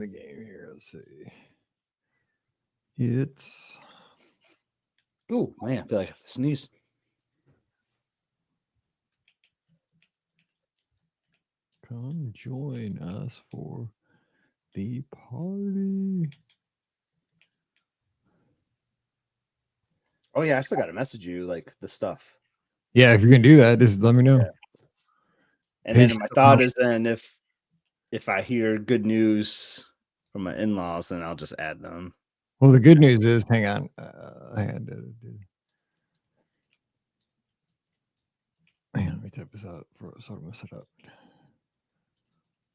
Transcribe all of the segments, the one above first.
the game here. Let's see. It's Oh man, I feel like I have to sneeze. come join us for the party. Oh yeah, I still got to message you like the stuff. Yeah, if you're gonna do that, just let me know. Yeah. And Page then my thought is then if I hear good news from my in-laws, then I'll just add them. Well, the good news is, hang on, hang on, let me type this out so I don't mess it up.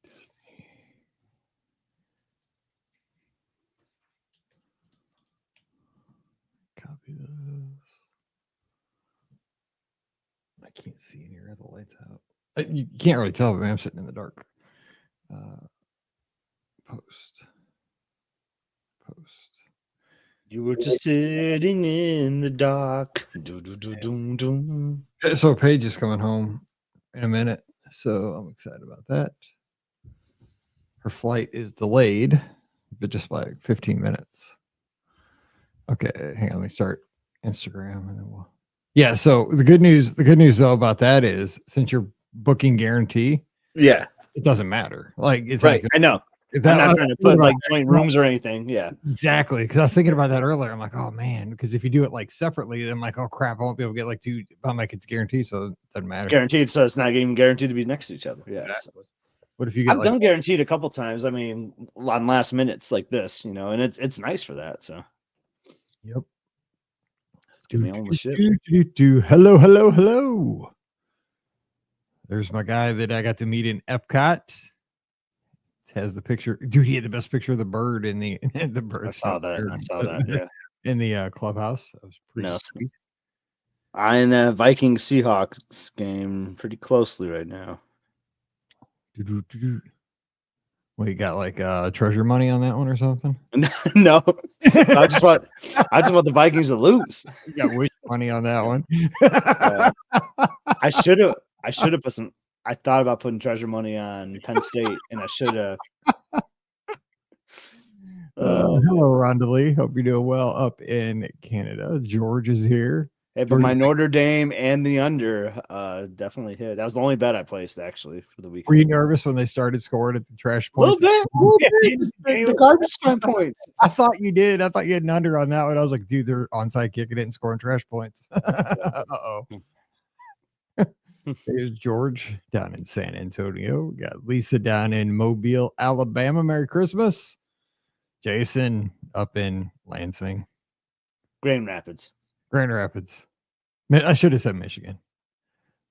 Disney. Copy this. I can't see any of the lights out. You can't really tell, but I'm sitting in the dark. Post. You were just sitting in the dark. So Paige is coming home in a minute, so I'm excited about that. Her flight is delayed, but just by like 15 minutes. Okay, hang on, let me start Instagram and then we'll. Yeah, so the good news though about that is since you're booking guarantee, Yeah, it doesn't matter. Like it's right. like I know. I'm not trying to put like joint rooms or anything. Yeah, exactly. Because I was thinking about that earlier. I'm like, oh man, because if you do it like separately, I'm like, oh crap, I won't be able to get like two. I'm like, it's guaranteed, so it doesn't matter. it's guaranteed, so it's not even guaranteed to be next to each other. Yeah. Exactly. So. What if you get? I've done guaranteed a couple times. I mean, on last minutes like this, you know, and it's nice for that. So. Yep. Just give me all the shit. Hello. There's my guy that I got to meet in Epcot. It has the picture. Dude, he had the best picture of the bird in the bird. I saw that. Yeah. In the clubhouse. That was pretty sweet. I'm in a Viking Seahawks game pretty closely right now. Well, you got like treasure money on that one or something? No. I just want the Vikings to lose. You got wish money on that one. I should have put some. I thought about putting treasure money on Penn State, and I should have. Hello, Rondalee. Hope you're doing well up in Canada. George is here. Hey, but my Notre Dame and the under definitely hit. That was the only bet I placed actually for the weekend. Were you nervous when they started scoring at the trash points? A little bit. The garbage time points. I thought you did. I thought you had an under on that one. I was like, dude, they're onside kicking it and scoring trash points. Uh-oh. There's George down in San Antonio. We got Lisa down in Mobile, Alabama. Merry Christmas. Jason up in Lansing. Grand Rapids. I should have said Michigan.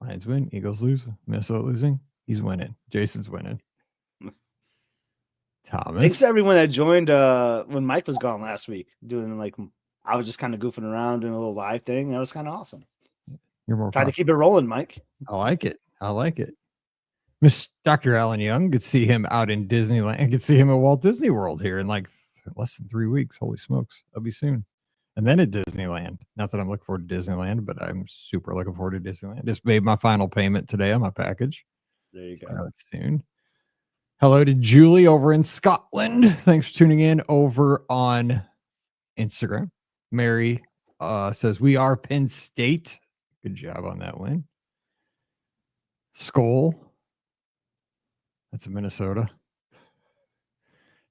Lions win. Eagles lose. Minnesota losing. He's winning. Jason's winning. Thomas. Thanks to everyone that joined when Mike was gone last week. Doing like I was just kind of goofing around doing a little live thing. That was kind of awesome. You're more trying to keep it rolling, Mike. I like it. Miss Dr. Alan Young, could see him out in Disneyland. I could see him at Walt Disney World here in like less than 3 weeks. Holy smokes. That'll be soon. And then at Disneyland. Not that I'm looking forward to Disneyland, but I'm super looking forward to Disneyland. Just made my final payment today on my package. There you go. Soon. Hello to Julie over in Scotland. Thanks for tuning in over on Instagram. Mary says, we are Penn State. Good job on that win. Skull. That's in Minnesota.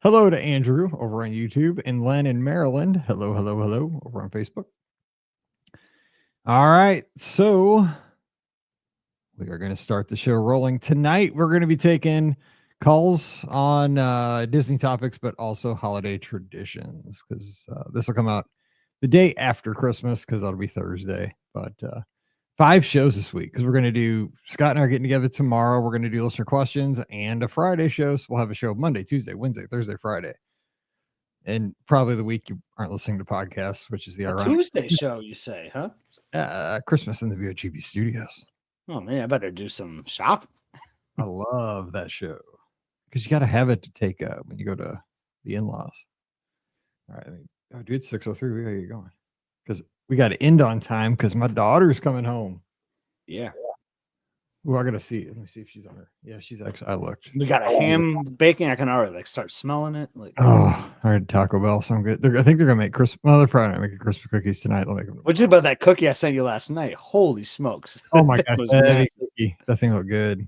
Hello to Andrew over on YouTube and Len in Maryland. Hello over on Facebook. All right. So we are going to start the show rolling tonight. We're going to be taking calls on Disney topics, but also holiday traditions because this will come out the day after Christmas because that'll be Thursday. But 5 shows this week because we're going to do, Scott and I are getting together tomorrow. We're going to do listener questions and a Friday show. So we'll have a show Monday, Tuesday, Wednesday, Thursday, Friday. And probably the week you aren't listening to podcasts, which is the Tuesday show, you say, huh? Christmas in the BOGP studios. Oh, man, I better do some shopping. I love that show because you got to have it to take when you go to the in-laws. All right. Dude, 6:03. We got to get going because we got to end on time because my daughter's coming home. Yeah. Well, I gotta see. Let me see if she's on her. Yeah, she's actually. I looked. We got a ham baking. I can already like start smelling it. Like, Oh, I had Taco Bell, so I'm good. I think they're gonna make Christmas. Well, they're probably not making Christmas cookies tonight. They'll make them what'd you tomorrow. about that cookie I sent you last night? Holy smokes! Oh my That gosh, was that massive. cookie. That thing looked good.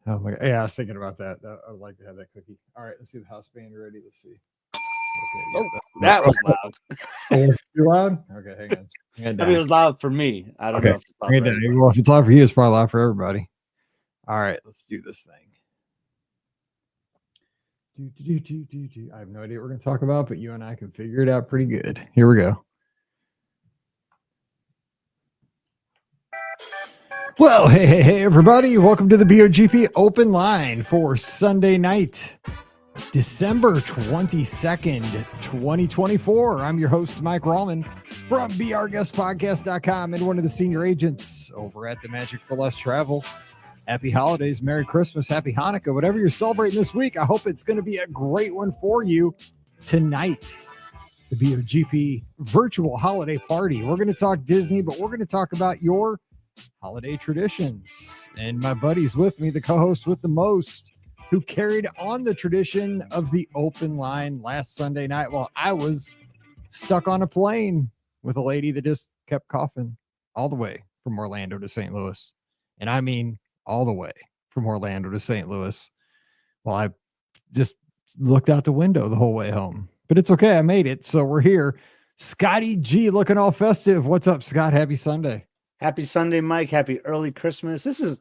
Oh my god. Yeah, I was thinking about that. I would like to have that cookie. All right, let's see the house band ready. Let's see. Okay, Oh, yeah, that was loud. too loud. Okay, hang on. Bring it I mean, down. it was loud for me. I don't Okay, know if it's loud bring it for down. everybody. Well, if it's loud for you, it's probably loud for everybody. All right, let's do this thing. I have no idea what we're going to talk about, but you and I can figure it out pretty good. Here we go. Well, hey, everybody. Welcome to the BOGP Open Line for Sunday night, December 22nd, 2024. I'm your host, Mike Rallman from BRGuestPodcast.com and one of the senior agents over at the Magic for Less Travel. Happy holidays, Merry Christmas, Happy Hanukkah, whatever you're celebrating this week. I hope it's going to be a great one for you tonight. The BOGP virtual holiday party. We're going to talk Disney, but we're going to talk about your holiday traditions. And my buddy's with me, the co-host with the most, who carried on the tradition of the open line last Sunday night while I was stuck on a plane with a lady that just kept coughing all the way from Orlando to St. Louis. And I mean all the way from Orlando to St. Louis. Well, I just looked out the window the whole way home, but it's okay. I made it. So we're here. Scotty G looking all festive. What's up, Scott? Happy Sunday. Happy Sunday, Mike. Happy early Christmas. This is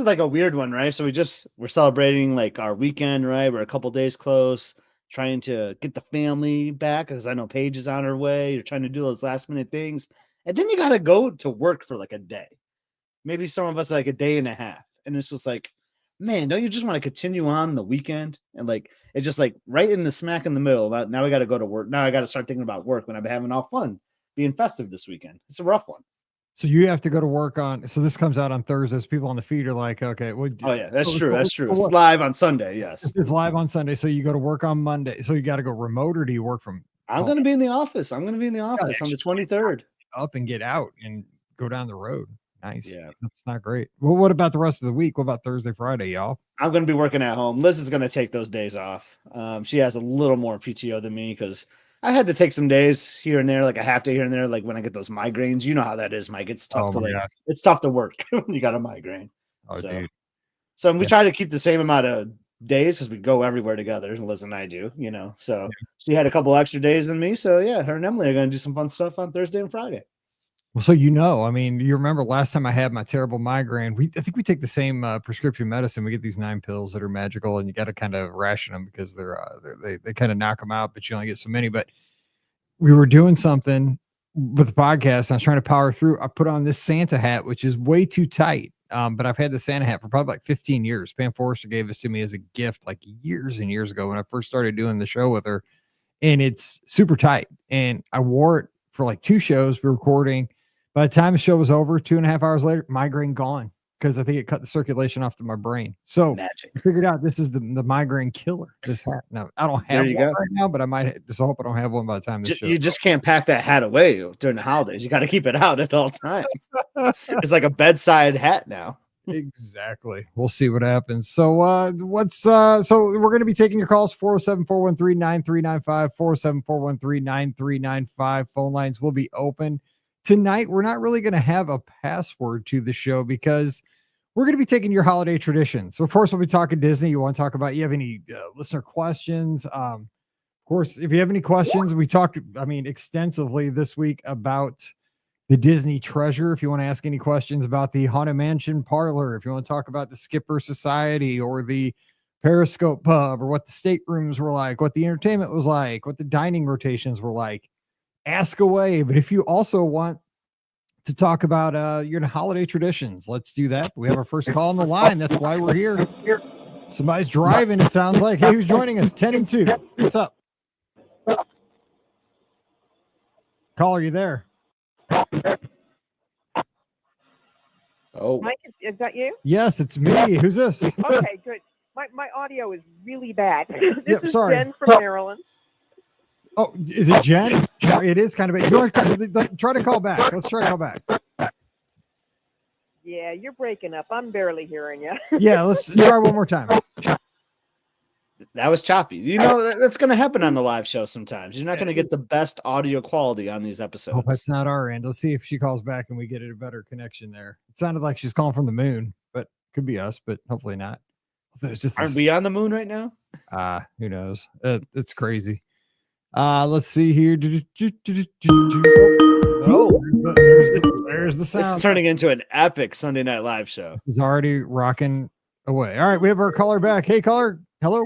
like a weird one, right? So we're celebrating like our weekend, right? We're a couple days close, trying to get the family back because I know Paige is on her way. You're trying to do those last minute things, and then you got to go to work for like a day. Maybe some of us like a day and a half, and it's just like, man, don't you just want to continue on the weekend? And like it's just like right in the smack in the middle. Now we got to go to work. Now I got to start thinking about work when I've been having all fun being festive this weekend. It's a rough one. So you have to go to work on. So this comes out on Thursdays. People on the feed are like, okay, well, Oh yeah, that's so- true. so- That's true. so It's what? live on Sunday. Yes, It's live on Sunday. So you go to work on Monday. So you got to go remote, or do you work from I'm home? going to be in the office. I'm going to be in the office on the 23rd. Up and get out and go down the road. Nice. Yeah. That's not great. Well, what about the rest of the week? What about Thursday, Friday, y'all? I'm going to be working at home. Liz is going to take those days off. She has a little more PTO than me because I had to take some days here and there, like a half day here and there. Like when I get those migraines, you know how that is, Mike. It's tough Oh my gosh. it's tough to work when you got a migraine. Oh, So- dude. So we Yeah. try to keep the same amount of days because we go everywhere together. Liz and I do, you know. So she had a couple extra days than me. So yeah, her and Emily are going to do some fun stuff on Thursday and Friday. Well, so I mean, you remember last time I had my terrible migraine. I think we take the same prescription medicine. We get these 9 pills that are magical, and you got to kind of ration them because they kind of knock them out, but you only get so many. But we were doing something with the podcast. And I was trying to power through. I put on this Santa hat, which is way too tight. But I've had the Santa hat for probably like 15 years. Pam Forrester gave this to me as a gift like years and years ago when I first started doing the show with her. And it's super tight. And I wore it for like 2 shows. We were recording. By the time the show was over, 2.5 hours later, migraine gone because I think it cut the circulation off to my brain. So Magic. I figured out this is the migraine killer, this hat. Now, I don't have one right now, but I might just hope I don't have one by the time this show. You just can't pack that hat away during the holidays. You got to keep it out at all times. It's like a bedside hat now. Exactly. We'll see what happens. So so we're going to be taking your calls 407-413-9395, 407-413-9395. Phone lines will be open. Tonight, we're not really going to have a password to the show because we're going to be taking your holiday traditions. So, of course, we'll be talking Disney. You want to talk about, you have any listener questions? Of course, if you have any questions, we talked, extensively this week about the Disney Treasure. If you want to ask any questions about the Haunted Mansion Parlor, if you want to talk about the Skipper Society or the Periscope Pub or what the staterooms were like, what the entertainment was like, what the dining rotations were like, ask away. But if you also want to talk about your holiday traditions, let's do that. We have our first call on the line. That's why we're here. Somebody's driving, it sounds like. Hey, who's joining us? 10 and 2. What's up? Caller, you there? Oh, Mike, is that you? Yes, it's me. Who's this? Okay, good. My audio is really bad. This Yep, is sorry. Jen from Maryland. Oh, is it Jen? Sorry, it is kind of bad. You want to try to call back? Let's try to call back. Yeah, you're breaking up. I'm barely hearing you. Yeah, let's try one more time. That was choppy. You know, that's going to happen on the live show sometimes. You're not going to get the best audio quality on these Hope episodes. that's not our end. Let's see if she calls back and we get a better connection there. It sounded like she's calling from the moon, but could be us, but hopefully not. It's just Aren't we on the moon right now? who knows? It's crazy. Let's see here. Oh, there's the This sound. is turning into an epic Sunday Night Live show. This is already rocking away. All right, we have our caller back. Hey, caller. Hello.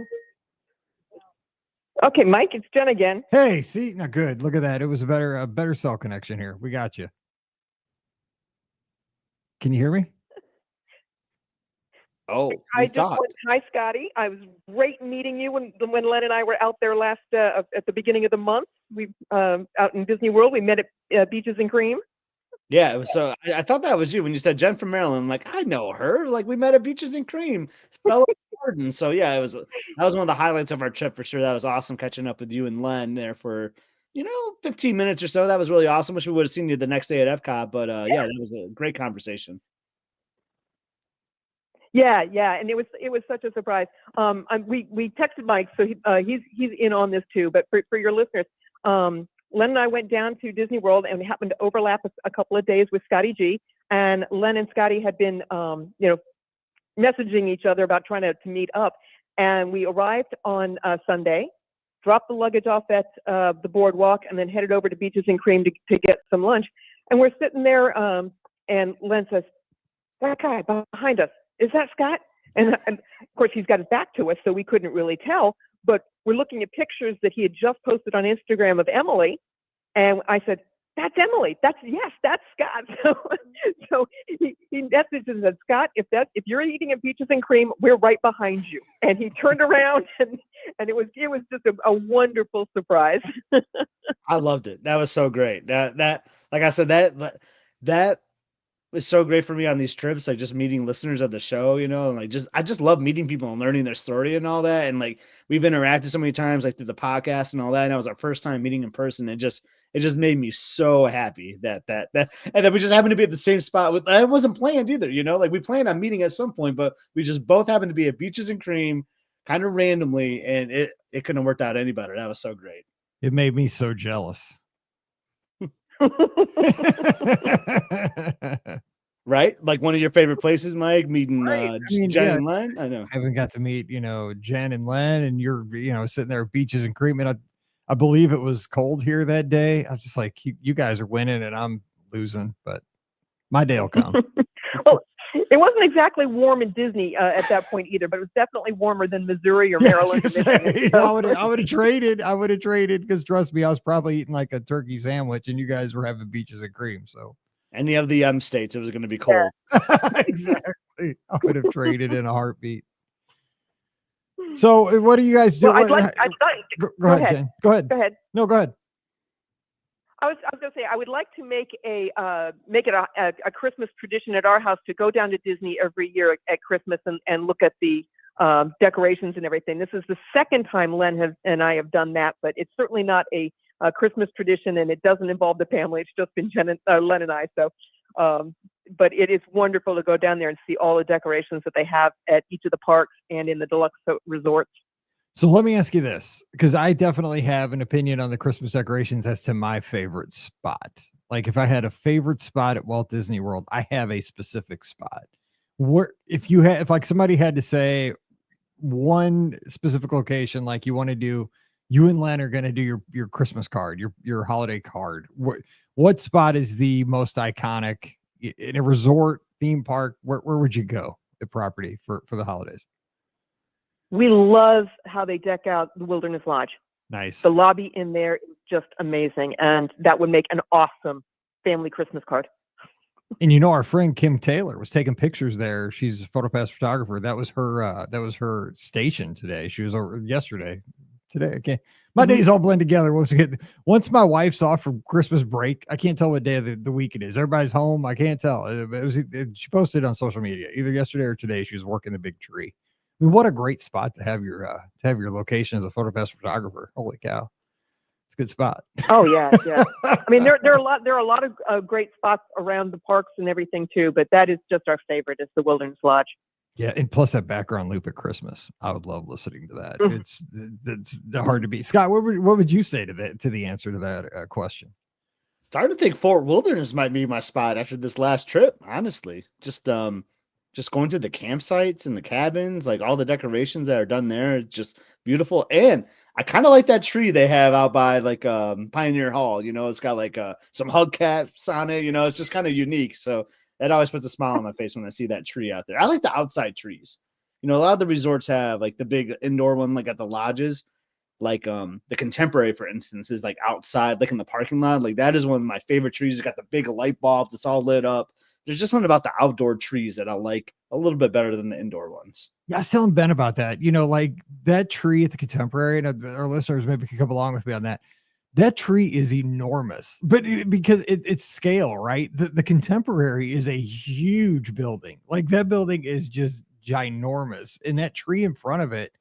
Okay, Mike, it's Jen again. Hey, see, now good. Look at that. It was a better cell connection here. We got you. Can you hear me? Oh, I just went, hi, Scotty. I was great meeting you when Len and I were out there last at the beginning of the month. We out in Disney World. We met at Beaches and Cream. Yeah, it was so. I thought that was you when you said Jen from Maryland. I'm like, I know her. Like we met at Beaches and Cream, fellow Jordan. So yeah, that was one of the highlights of our trip for sure. That was awesome catching up with you and Len there for 15 minutes or so. That was really awesome. Wish we would have seen you the next day at Epcot, but yeah, that was a great conversation. Yeah, and it was such a surprise. We texted Mike, so he's in on this too. But for your listeners, Len and I went down to Disney World, and we happened to overlap a couple of days with Scotty G. And Len and Scotty had been messaging each other about trying to meet up. And we arrived on Sunday, dropped the luggage off at the boardwalk, and then headed over to Beaches and Cream to get some lunch. And we're sitting there, and Len says, "That guy behind us, is that Scott?" And of course, he's got his back to us, so we couldn't really tell. But we're looking at pictures that he had just posted on Instagram of Emily. And I said, "That's Emily. That's Scott." So he messaged and said, "Scott, if you're eating at Beaches and Cream, we're right behind you." And he turned around and it was just a wonderful surprise. I loved it. That was so great. That like I said, that was so great for me on these trips, like just meeting listeners of the show, and like I just love meeting people and learning their story and all that. And like we've interacted so many times, like through the podcast and all that. And that was our first time meeting in person. It just made me so happy that and then we just happened to be at the same spot. It wasn't planned either, like we planned on meeting at some point, but we just both happened to be at Beaches and Cream kind of randomly, and it couldn't have worked out any better. That was so great. It made me so jealous. Right? Like one of your favorite places, Mike, meeting right. Jen and Len. I know. I haven't got to meet, Jen and Len, and you're, sitting there at Beaches and Cream. And I believe it was cold here that day. I was just like, you guys are winning and I'm losing, but my day will come. Well, it wasn't exactly warm in Disney at that point either, but it was definitely warmer than Missouri or Maryland. I would have traded. I would have traded because trust me, I was probably eating like a turkey sandwich, and you guys were having Beaches and Cream. So any of the states, it was going to be cold. Yeah. Exactly. I would have traded in a heartbeat. So what do you guys do? Well, go ahead, Jen. Go ahead. No, go ahead. I was going to say I would like to make it a Christmas tradition at our house to go down to Disney every year at Christmas and look at the decorations and everything. This is the second time Len and I have done that, but it's certainly not a Christmas tradition, and it doesn't involve the family. It's just been Len and I. So, but it is wonderful to go down there and see all the decorations that they have at each of the parks and in the deluxe resorts. So let me ask you this, because I definitely have an opinion on the Christmas decorations as to my favorite spot. Like if I had a favorite spot at Walt Disney World, I have a specific spot. If like somebody had to say one specific location, like you want to do, you and Len are going to do your Christmas card, your holiday card. What spot is the most iconic in a resort theme park? Where would you go at property for the holidays? We love how they deck out the Wilderness Lodge. Nice. The lobby in there is just amazing, and that would make an awesome family Christmas card. And our friend Kim Taylor was taking pictures there. She's a PhotoPass photographer. That was her station today. She was over yesterday. Today, okay. My days all blend together. Once my wife's off for Christmas break, I can't tell what day of the week it is. Everybody's home. I can't tell. She posted on social media either yesterday or today. She was working the big tree. I mean, what a great spot to have your location as a PhotoPass photographer. Holy cow. It's a good spot. Oh yeah, yeah. I mean, there are a lot of great spots around the parks and everything too, but that is just our favorite. Is the Wilderness Lodge. Yeah, and plus that background loop at Christmas. I would love listening to that. Mhm. It's hard to beat. Scott, what would you say to the answer to that question? Starting to think Fort Wilderness might be my spot after this last trip. Honestly, just going through the campsites and the cabins, like all the decorations that are done there, it's just beautiful. And I kind of like that tree they have out by like Pioneer Hall. You know, it's got like some hubcaps on it. You know, it's just kind of unique. So that always puts a smile on my face when I see that tree out there. I like the outside trees. You know, a lot of the resorts have like the big indoor one, like at the lodges. Like the Contemporary, for instance, is like outside, like in the parking lot. Like that is one of my favorite trees. It's got the big light bulbs. It's all lit up. There's just something about the outdoor trees that I like a little bit better than the indoor ones. Yeah, I was telling Ben about that. You know, like that tree at the Contemporary, and our listeners maybe could come along with me on that. That tree is enormous, but because it's scale, right? The Contemporary is a huge building. Like that building is just ginormous, and that tree in front of it.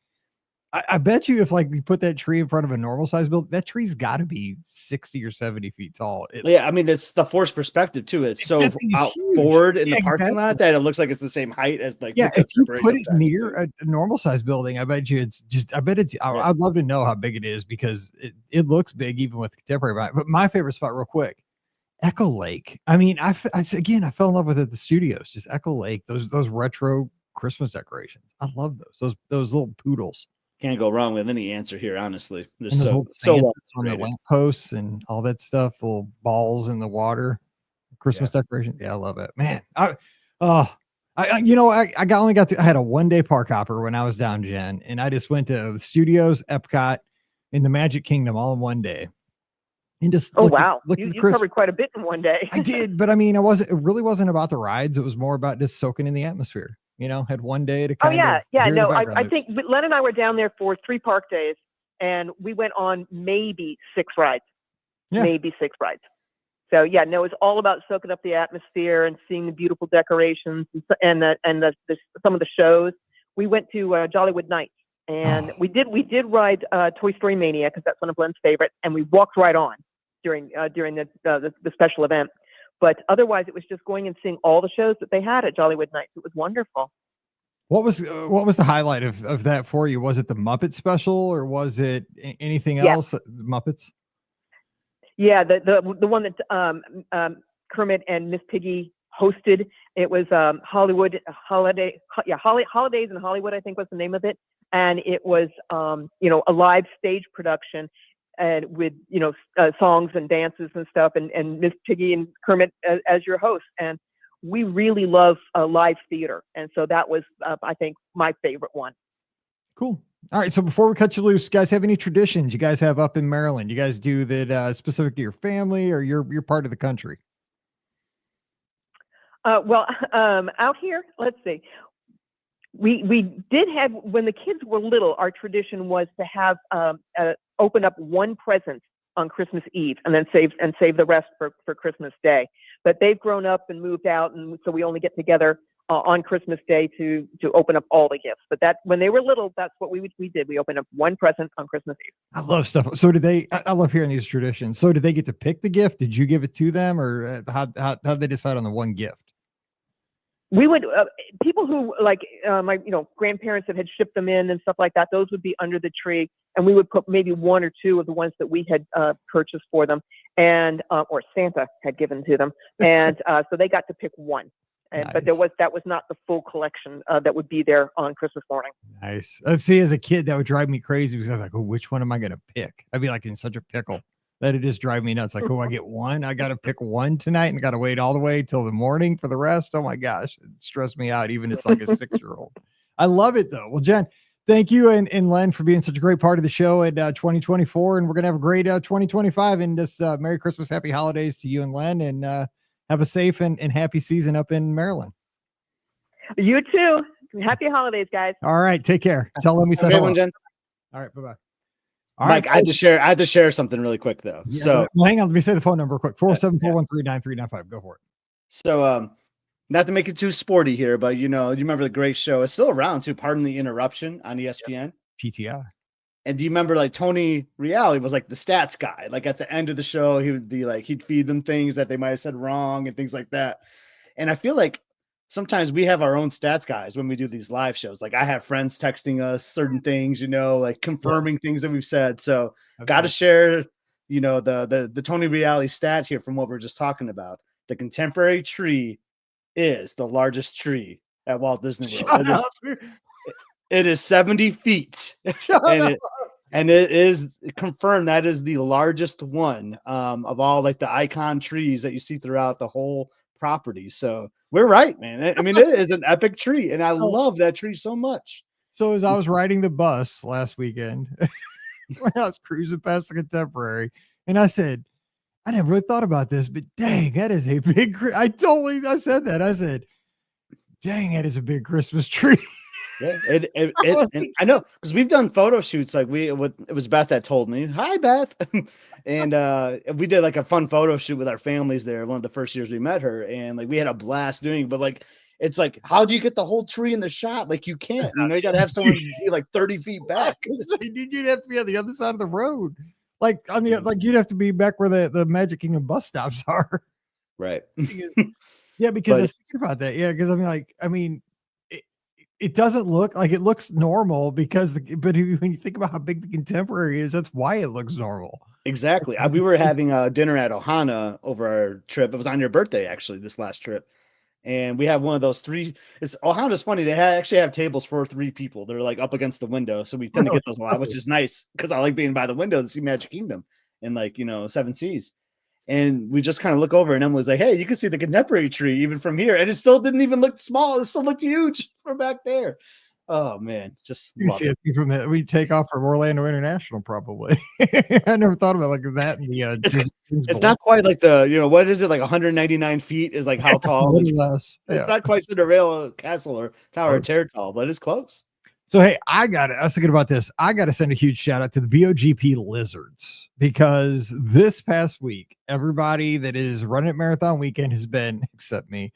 I bet you if like you put that tree in front of a normal size building, that tree's got to be 60 or 70 feet tall. Yeah, I mean it's the forced perspective too. It's so That thing is out huge. forward in Yeah, the parking lot exactly. that it looks like it's the same height as like Yeah, the if you Contemporary put it sometimes, near too. a normal size building, I bet you it's just. I bet it's. Yeah. I'd love to know how big it is because it looks big even with Contemporary. But my favorite spot, real quick, Echo Lake. I mean, I fell in love with it at the studios. Just Echo Lake. Those retro Christmas decorations. I love those. Those little poodles Can't go wrong with any answer here, honestly. They're and those so old so well Santas on the created. lampposts and all that stuff. Little balls in the water. Christmas decoration. Yeah, I love it, man. I had a 1-day park hopper when I was down, Jen, and I just went to the studios, Epcot, and the Magic Kingdom all in 1 day, and just Oh looked wow, at you the Christmas. covered quite a bit in one day. I did, but I mean, it really wasn't about the rides. It was more about just soaking in the atmosphere. You know, had 1 day to Oh kind yeah, of yeah. hear the No, background I loops. think Len and I were down there for 3 park days, and we went on maybe 6 rides. Yeah. Maybe 6 rides. So yeah, no, it's all about soaking up the atmosphere and seeing the beautiful decorations and some of the shows. We went to Jollywood Nights, and we did ride Toy Story Mania because that's one of Len's favorite, and we walked right on during the special event. But otherwise, it was just going and seeing all the shows that they had at Jollywood Nights. It was wonderful. What was the highlight of that for you? Was it the Muppet special or was it anything else? Muppets. Yeah, the one that Kermit and Miss Piggy hosted. It was Holidays in Hollywood, I think was the name of it, and it was a live stage production and with songs and dances and stuff, and Miss Piggy and Kermit as your hosts. And we really love live theater, and so that was I think my favorite one. Cool. All right. So before we cut you loose, guys, have any traditions you guys have up in Maryland? You guys do that specific to your family or your part of the country? Out here, let's see. We did have, when the kids were little, our tradition was to have open up one present on Christmas Eve and then save the rest for Christmas Day. But they've grown up and moved out, and so we only get together on Christmas Day to open up all the gifts. But that when they were little, that's what we did. We opened up one present on Christmas Eve. I love stuff. So I love hearing these traditions. So did they get to pick the gift? Did you give it to them, or how did they decide on the one gift? We would people who like my grandparents that had shipped them in and stuff like that. Those would be under the tree, and we would put maybe 1 or 2 of the ones that we had purchased for them, and or Santa had given to them, and so they got to pick one. And, Nice. But that was not the full collection that would be there on Christmas morning. Nice. Let's see. As a kid, that would drive me crazy because I'm like, oh, which one am I going to pick? I'd be like in such a pickle that it just drive me nuts. Like, oh, I get one. I got to pick one tonight and got to wait all the way till the morning for the rest. Oh my gosh, it stressed me out. Even it's like a 6-year-old. I love it though. Well, Jen, thank you and Len for being such a great part of the show at 2024, and we're gonna have a great 2025. And just Merry Christmas, Happy Holidays to you and Len, and have a safe and happy season up in Maryland. You too. Happy holidays, guys. All right, take care. Tell them we said hello. Jen. All right, bye-bye. All Mike, right, I had to share something really quick though. Yeah, so hang on, let me say the phone number quick. 407-413-9395. Go for it. So not to make it too sporty here, but you remember the great show. It's still around too, Pardon the Interruption on ESPN. Yes. PTI. And do you remember like Tony Reale was like the stats guy? Like at the end of the show, he would be like, he'd feed them things that they might have said wrong and things like that. And I feel like sometimes we have our own stats guys when we do these live shows. Like I have friends texting us certain things, like confirming things that we've said. So got to share, the Tony Reale stat here from what we're just talking about. The contemporary tree is the largest tree at Walt Disney World. It is 70 feet. And it is confirmed that is the largest one of all like the icon trees that you see throughout the whole property. So we're right, man. I mean, it is an epic tree, and I love that tree so much. So as I was riding the bus last weekend, when I was cruising past the Contemporary, and I said, I never really thought about this, but dang, that is a big. I said that. I said, dang, that is a big Christmas tree. Yeah, and I know because we've done photo shoots. Like it was Beth that told me. Hi, Beth. And we did like a fun photo shoot with our families there. One of the first years we met her, and like we had a blast doing it. But like, it's like, how do you get the whole tree in the shot? Like you can't. You got to have someone be like 30 feet back. You'd have to be on the other side of the road, like on the like you'd have to be back where the Magic Kingdom bus stops are. Right. Yeah, because I was thinking about that. Yeah, because I mean. It doesn't look like it looks normal but when you think about how big the Contemporary is, that's why it looks normal. Exactly. We were having a dinner at Ohana over our trip. It was on your birthday, actually, this last trip. And we have one of those Ohana's funny. They actually have tables for 3 people. They're like up against the window. So we tend to get those a lot, which is nice because I like being by the window to see Magic Kingdom and like, 7 Seas. And we just kind of look over and Emily's like, hey, you can see the Contemporary tree even from here. And it still didn't even look small. It still looked huge from back there. Oh, man. Just you see it from that. We take off from Orlando International, probably. I never thought about like that. It's not quite like what is it? Like 199 feet is like how tall? It's not quite Cinderella Castle or Tower of Terror tall, but it's close. So, hey, I was thinking about this. I got to send a huge shout out to the BOGP Lizards because this past week, everybody that is running at Marathon Weekend except me,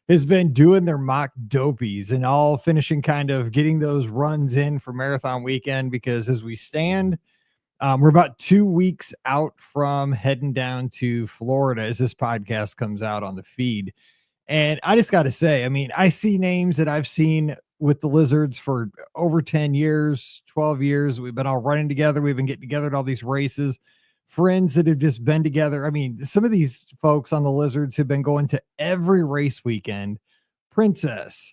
has been doing their mock dopies and all finishing kind of getting those runs in for Marathon Weekend because as we stand, we're about 2 weeks out from heading down to Florida as this podcast comes out on the feed. And I just got to say, I mean, I see names that I've seen with the Lizards for over 10 years, 12 years. We've been all running together. We've been getting together at all these races, friends that have just been together. I mean, some of these folks on the Lizards have been going to every race weekend, Princess,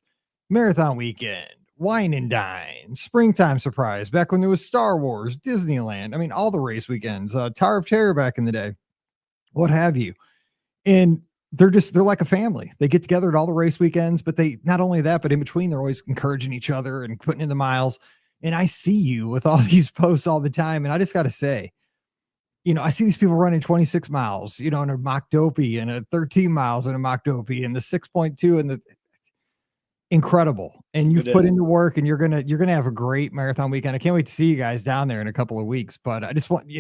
Marathon Weekend, Wine and Dine, Springtime Surprise, back when there was Star Wars, Disneyland. I mean, all the race weekends, Tower of Terror back in the day, what have you. And they're like a family. They get together at all the race weekends, but they, not only that, but in between, they're always encouraging each other and putting in the miles. And I see you with all these posts all the time. And I just got to say, I see these people running 26 miles, in a mock dopey and a 13 miles in a mock dopey and the 6.2 and the incredible. And you've put in the work and you're going to have a great marathon weekend. I can't wait to see you guys down there in a couple of weeks, but I just want,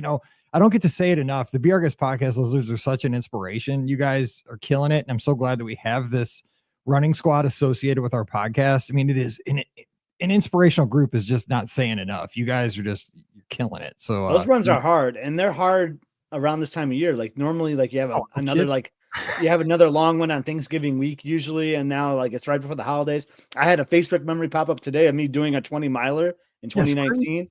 I don't get to say it enough. The Be Our Guest podcast Lizards are such an inspiration. You guys are killing it. And I'm so glad that we have this running squad associated with our podcast. I mean, it is an inspirational group is just not saying enough. You guys are you're killing it. So those runs are hard and they're hard around this time of year. Like normally, like you have another long one on Thanksgiving week usually. And now like it's right before the holidays. I had a Facebook memory pop up today of me doing a 20 miler in 2019.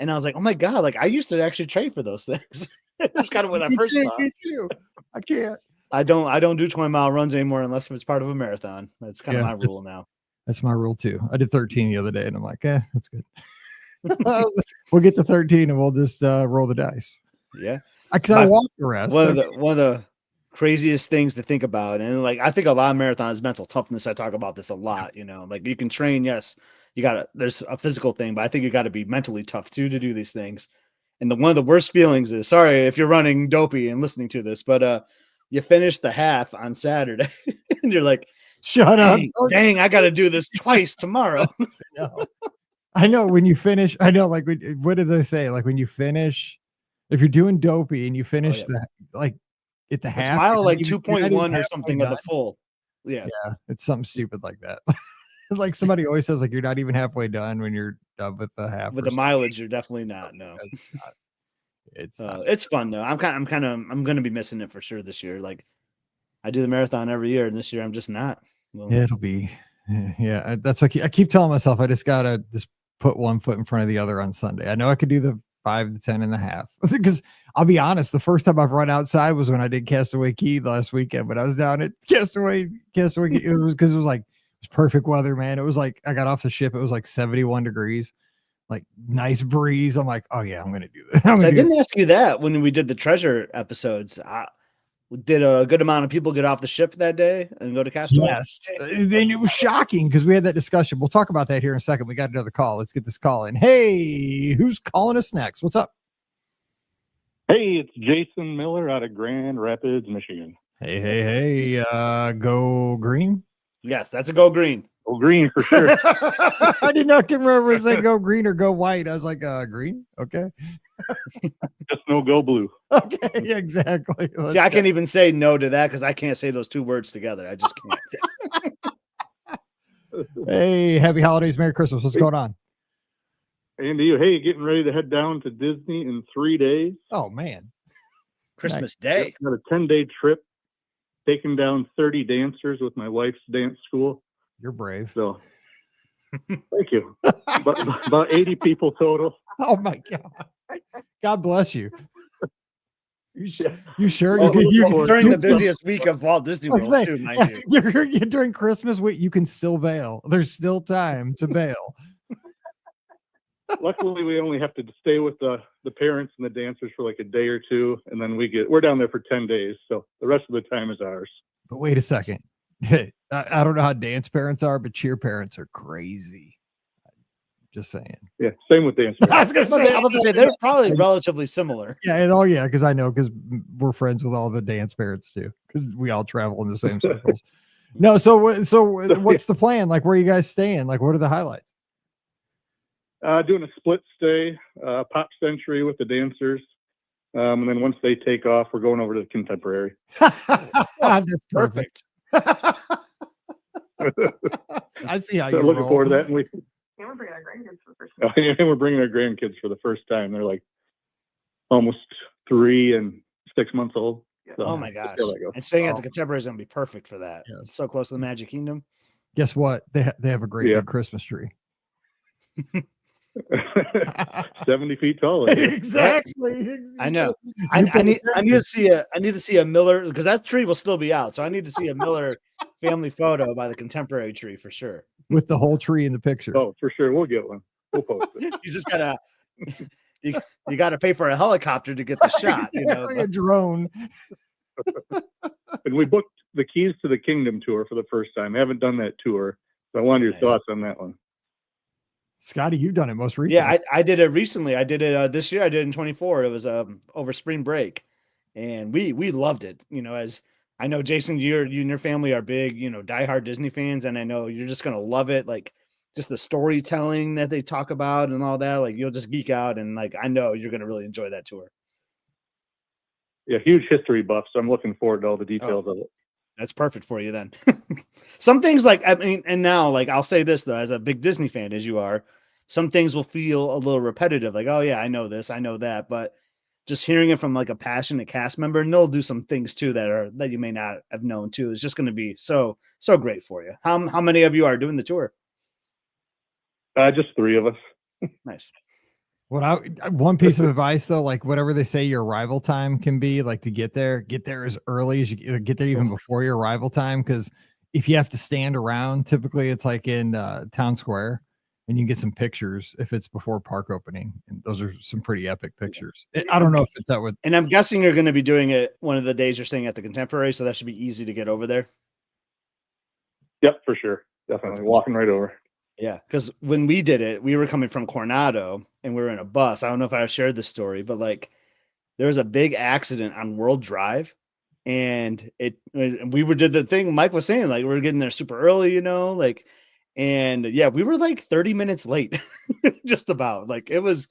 And I was like, oh my God, like I used to actually train for those things. That's kind of what I first thought. Me too. I can't. I don't do 20-mile runs anymore unless it's part of a marathon. That's kind of my rule now. That's my rule too. I did 13 the other day and I'm like, that's good. We'll get to 13 and we'll just roll the dice. Yeah. Because I walk the rest. One of the craziest things to think about. And like I think a lot of marathons, mental toughness. I talk about this a lot, like you can train, yes. There's a physical thing, but I think you got to be mentally tough too to do these things. And one of the worst feelings is, sorry if you're running dopey and listening to this, but you finish the half on Saturday and you're like, shut up. Dang, I got to do this twice tomorrow. I know when you finish, like, what did they say? Like when you finish, if you're doing dopey and you finish at the half, mile like 2.1 or something of the full. Yeah. It's something stupid like that. Like somebody always says, like you're not even halfway done when you're done with the half. With or the mileage, you're definitely not. No, It's not. It's not. it's fun though. I'm going to be missing it for sure this year. Like I do the marathon every year, and this year I'm just not. Well, It'll be. Yeah, that's okay. I keep telling myself I just gotta just put one foot in front of the other on Sunday. I know I could do the 5 to 10 and a half because I'll be honest, the first time I've run outside was when I did Castaway Key last weekend. But I was down at Castaway Key. It was because it was like it was perfect weather, man. It was like I got off the ship. It was like 71 degrees, like nice breeze. I'm like, oh yeah, I'm gonna do this. I didn't ask you that when we did the treasure episodes. Did a good amount of people get off the ship that day and go to Castaway? Yes. Then it was shocking because we had that discussion. We'll talk about that here in a second. We got another call. Let's get this call in. Hey, who's calling us next? What's up? Hey, it's Jason Miller out of Grand Rapids, Michigan. Hey, go green. Yes, that's a go green. Go green for sure. I did not remember if say go green or go white. I was like, green. Okay. Just no go blue. Okay. Yeah, exactly. See, I can't even say no to that because I can't say those two words together. I just can't. Hey, happy holidays. Merry Christmas. What's going on? And to you, hey, getting ready to head down to Disney in 3 days. Oh, man. Christmas Day. Got a 10-day trip, taking down 30 dancers with my wife's dance school. You're brave. So, thank you. About 80 people total. Oh, my God. God bless you. You sure? Oh, during the busiest week of Walt Disney World, too, mind you. During Christmas week, you can still bail. There's still time to bail. Luckily, we only have to stay with the parents and the dancers for like a day or two, and then we're down there for 10 days. So the rest of the time is ours. But wait a second. I don't know how dance parents are, but cheer parents are crazy. Just saying. Yeah, same with dance I was about to say they're probably relatively similar. Yeah, and yeah, because I know because we're friends with all the dance parents too, because we all travel in the same circles. No, so what's the plan? Like, where are you guys staying? Like, what are the highlights? Doing a split stay, Pop Century with the dancers. And then once they take off, we're going over to the Contemporary. That's perfect. I see how so you're looking forward to that. And we're bringing our grandkids for the first time. we're bringing our grandkids for the first time. They're like almost 3 and 6 months old. So oh my gosh! And staying at the Contemporary is going to be perfect for that. Yes. It's so close to the Magic Kingdom. Guess what? They have a great big Christmas tree. 70 feet tall. Exactly. I know. I need to see a Miller, because that tree will still be out. So I need to see a Miller family photo by the Contemporary tree for sure. With the whole tree in the picture. Oh, for sure. We'll get one. We'll post it. You just gotta you gotta pay for a helicopter to get the shot. Exactly, a drone. And we booked the Keys to the Kingdom tour for the first time. I haven't done that tour. So I wanted your thoughts on that one. Scotty, you've done it most recently. Yeah, I did it recently. I did it this year. I did it in 24. It was over spring break, and we loved it. As I know, Jason, you and your family are big, diehard Disney fans, and I know you're just gonna love it. Like just the storytelling that they talk about and all that. Like you'll just geek out, and like I know you're gonna really enjoy that tour. Yeah, huge history buff, so I'm looking forward to all the details of it. That's perfect for you then. Some things and now I'll say this though, as a big Disney fan as you are, some things will feel a little repetitive. Like, oh yeah, I know this, I know that, but just hearing it from like a passionate cast member, and they'll do some things too that you may not have known too. It's just going to be so great for you. How many of you are doing the tour? Just 3 of us. Nice. One piece of advice though, like whatever they say your arrival time can be, like to get there as early as you get there, even before your arrival time. Because if you have to stand around, typically it's like in Town Square, and you get some pictures if it's before park opening, and those are some pretty epic pictures. I don't know if it's that would. And I'm guessing you're going to be doing it one of the days you're staying at the Contemporary, so that should be easy to get over there. Yep, for sure, definitely walking right over. Yeah, because when we did it, we were coming from Coronado and we were in a bus. I don't know if I shared this story, but there was a big accident on World Drive, and we did the thing Mike was saying, we were getting there super early, and yeah, we were 30 minutes late, just about. It was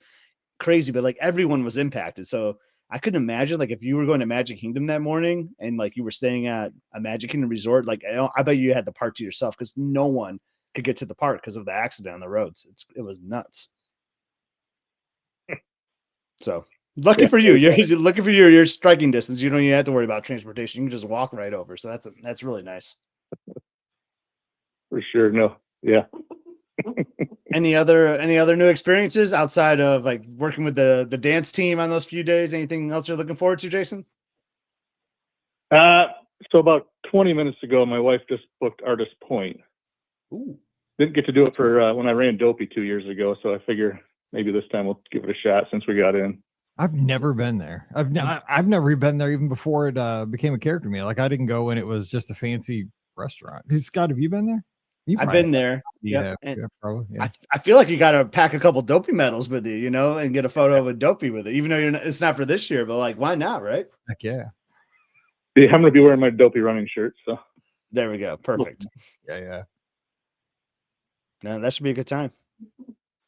crazy, but everyone was impacted. So I couldn't imagine if you were going to Magic Kingdom that morning and you were staying at a Magic Kingdom resort, I bet you had the park to yourself because no one could get to the park because of the accident on the roads. It was nuts. So lucky for you, you're looking for your striking distance. You don't even have to worry about transportation. You can just walk right over. So that's really nice. For sure. No. Yeah. Any other new experiences outside of like working with the dance team on those few days? Anything else you're looking forward to, Jason? So about 20 minutes ago, my wife just booked Artist Point. Ooh. Didn't get to do it for when I ran Dopey 2 years ago, so I figure maybe this time we'll give it a shot since we got in. I've never been there. I've never been there even before it became a character meal. Like I didn't go when it was just a fancy restaurant. Scott, have you been there? I've been there. Yeah, probably. Yeah. I feel like you got to pack a couple Dopey medals with you, and get a photo with Dopey with it. Even though it's not for this year, but like, why not, right? Heck yeah. Yeah, I'm gonna be wearing my Dopey running shirt. So there we go. Perfect. Yeah. No, that should be a good time.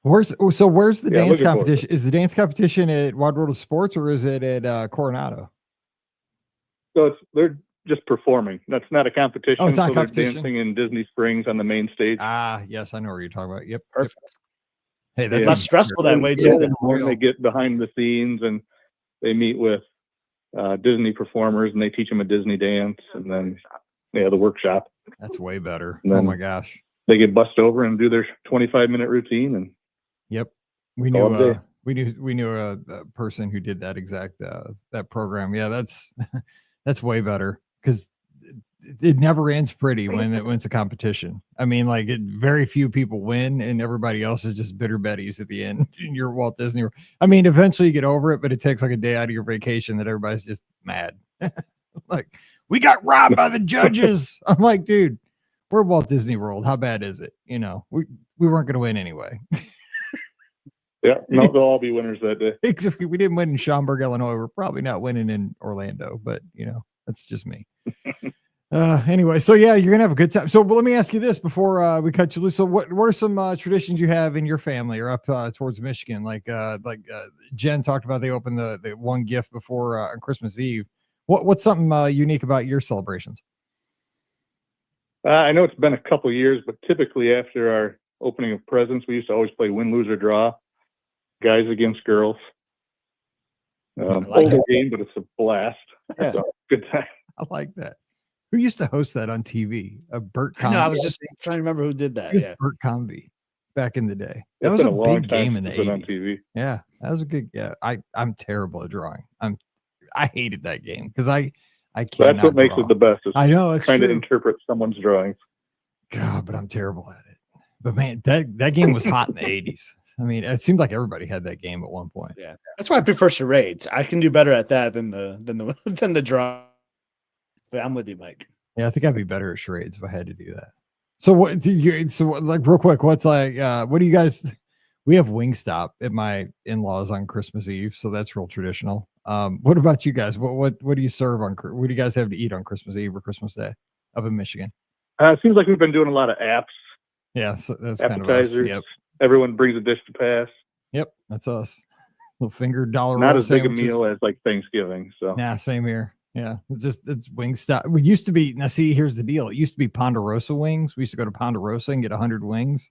Where's the dance competition? Forward. Is the dance competition at Wide World of Sports or is it at Coronado? So they're just performing. That's not a competition. Oh, it's not a They're competition. dancing in Disney Springs on the main stage. Ah, yes, I know what you're talking about. Yep. Perfect. Hey, that's less stressful that way Yeah, too. and they get behind the scenes and they meet with Disney performers and they teach them a Disney dance, and then the workshop. That's way better. And then Oh my gosh. they get bussed over and do their 25-minute routine. And Yep. We knew a person who did that exact that program. Yeah, that's way better because it never ends pretty when it's a competition. I mean, like very few people win and everybody else is just bitter betties at the end. You're Walt Disney World. I mean, eventually you get over it, but it takes like a day out of your vacation that everybody's just mad. Like, we got robbed by the judges. I'm like, dude, we're Walt Disney World. How bad is it? We weren't going to win anyway. Yeah, no, they'll all be winners that day. Except we didn't win in Schaumburg, Illinois. We're probably not winning in Orlando, but that's just me. Anyway, so yeah, you're gonna have a good time. So let me ask you this before we cut you loose. So what are some traditions you have in your family or up towards Michigan? Like Jen talked about, they opened the one gift before on Christmas Eve. What's something unique about your celebrations? I know it's been a couple years, but typically after our opening of presents, we used to always play win, lose, or draw, guys against girls. Older game, but it's a blast. Yeah. So, good time. I like that. Who used to host that on TV? Bert Convey. No, I was just trying to remember who did that. Yeah, Bert Convey back in the day. That It's was been a long big time game in the since it's been 80s. on TV. Yeah, that was a good. Yeah, I'm terrible at drawing. I hated that game because I can't. That's what makes it the best. Is I know, it's trying true. to interpret someone's drawings. God, but I'm terrible at it. But man, that game was hot in the 80s. I mean, it seemed like everybody had that game at one point. Yeah, that's why I prefer charades. I can do better at that than the draw. But I'm with you, Mike. Yeah, I think I'd be better at charades if I had to do that. So what do you? So like real quick, what's like? What do you guys? We have Wingstop at my in-laws on Christmas Eve, so that's real traditional. What about you guys? What do you serve on? What do you guys have to eat on Christmas Eve or Christmas Day up in Michigan? It seems like we've been doing a lot of apps. Yeah, so that's appetizers. Kind of us. Yep. Everyone brings a dish to pass. Yep, that's us. Little finger dollar. Not as sandwiches. big a meal as like Thanksgiving. So nah, same here. Yeah, it's Wingstop. We used to be, now see, here's the deal. It used to be Ponderosa wings. We used to go to Ponderosa and get 100 wings.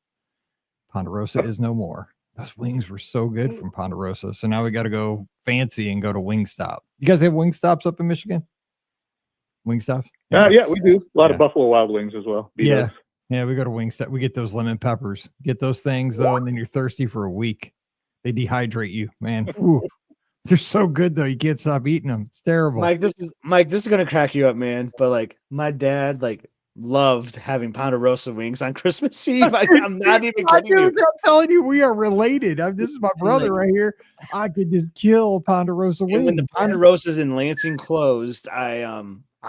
Ponderosa is no more. Those wings were so good from Ponderosa. So now we got to go fancy and go to Wingstop. You guys have Wingstops up in Michigan? Wingstops? Yeah, we do. A lot of Buffalo Wild Wings as well. B-Dubs. Yeah, we go to Wingstop. We get those lemon peppers. Get those things, though, and then you're thirsty for a week. They dehydrate you, man. Ooh. They're so good though. You can't stop eating them. It's terrible. Mike, this is gonna crack you up, man. But like my dad loved having Ponderosa wings on Christmas Eve. I'm not even kidding you. I'm telling you, we are related. This is my brother right here. I could just kill Ponderosa wings. When the Ponderosas in Lansing closed, I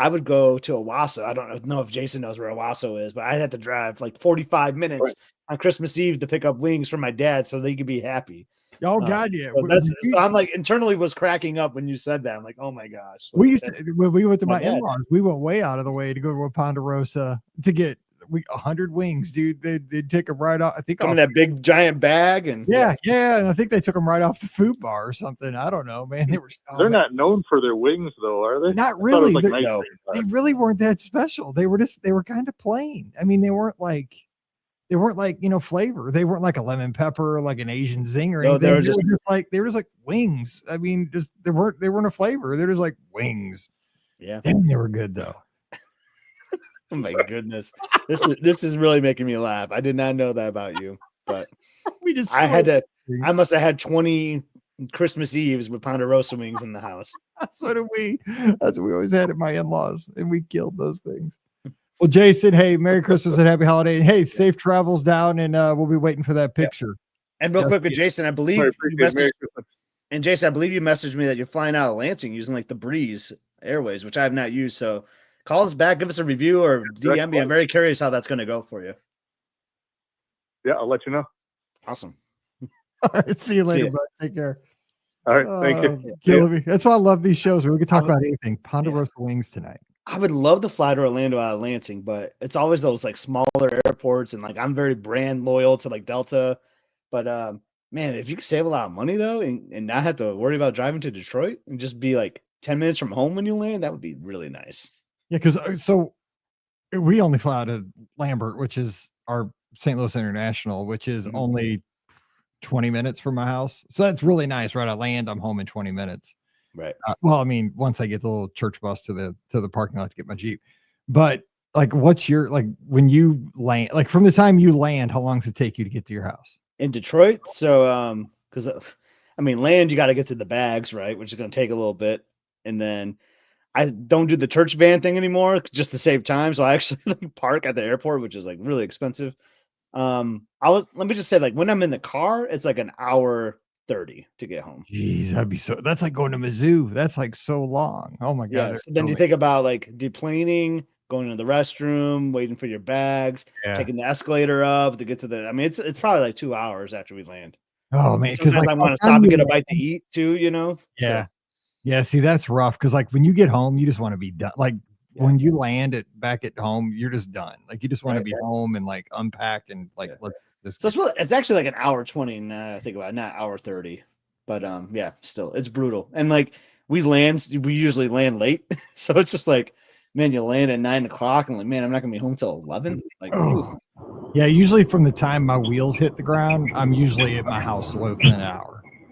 would go to Owasso. I don't know if Jason knows where Owasso is, but I had to drive like 45 minutes on Christmas Eve to pick up wings for my dad so they could be happy. Oh God, yeah. So I'm like internally was cracking up when you said that. I'm like, oh my gosh. We used to, when we went to my in-laws, we went way out of the way to go to a Ponderosa to get 100 wings, dude. They'd take them right off. I think in that big giant bag and yeah. And I think they took them right off the food bar or something. I don't know, man. They're not known for their wings though, are they? Not really. No. They really weren't that special. They were kind of plain. I mean, they weren't like they weren't like, flavor. They weren't like a lemon pepper, like an Asian zing or No, anything. they were just They were just like wings. I mean, just they weren't a flavor. They're just like wings. yeah. Damn, they were good though. Oh my goodness. This is really making me laugh. I did not know that about you, but I must have had 20 Christmas Eves with Ponderosa wings in the house. So did we. That's what we always had at my in-laws, and we killed those things. Well, Jason, hey, Merry Christmas and Happy Holiday. Hey, safe travels down, and we'll be waiting for that picture. And real quick with Jason, I believe you messaged, and Jason, I believe you messaged me that you're flying out of Lansing using like the Breeze Airways, which I have not used. So call us back, give us a review, or DM me. I'm very curious how that's going to go for you. Yeah, I'll let you know. Awesome. All right, see you later, bud. Take care. All right, thank you. Killing me. That's why I love these shows where we can talk about anything. Ponderosa wings tonight. I would love to fly to Orlando out of Lansing, but it's always those like smaller airports, and like I'm very brand loyal to like Delta. But man, if you could save a lot of money though, and not have to worry about driving to Detroit and just be like 10 minutes from home when you land, that would be really nice. Yeah, because so we only fly out of Lambert, which is our St. Louis International, which is only 20 minutes from my house. So that's really nice, right? I land, I'm home in 20 minutes. Right. Well, I mean, once I get the little church bus to the parking lot to get my Jeep. But like, what's your, like, when you land, like from the time you land, how long does it take you to get to your house? In Detroit? So, because I mean, land, you got to get to the bags, right? Which is going to take a little bit. And then I don't do the church van thing anymore just to save time. So I actually park at the airport, which is like really expensive. Let me just say, like, when I'm in the car, it's like an hour 30 to get home. Jeez, that's like going to Mizzou. That's like so long. Oh my God. Yeah, so then you think about like deplaning, going to the restroom, waiting for your bags, taking the escalator up to get to I mean, it's probably like 2 hours after we land. Oh man, because like, I want to stop and get a bite to eat too, Yeah. So. Yeah, see, that's rough because like when you get home, you just want to be done. Like when you land back at home, you're just done. Like you just want to be home and like unpack and like let's just. So it's actually like an hour 20. Now I think about it, not hour 30, but yeah, still it's brutal. And like we usually land late, so it's just like, man, you land at 9 o'clock and like, man, I'm not gonna be home till 11. Like, yeah, usually from the time my wheels hit the ground, I'm usually at my house within an hour.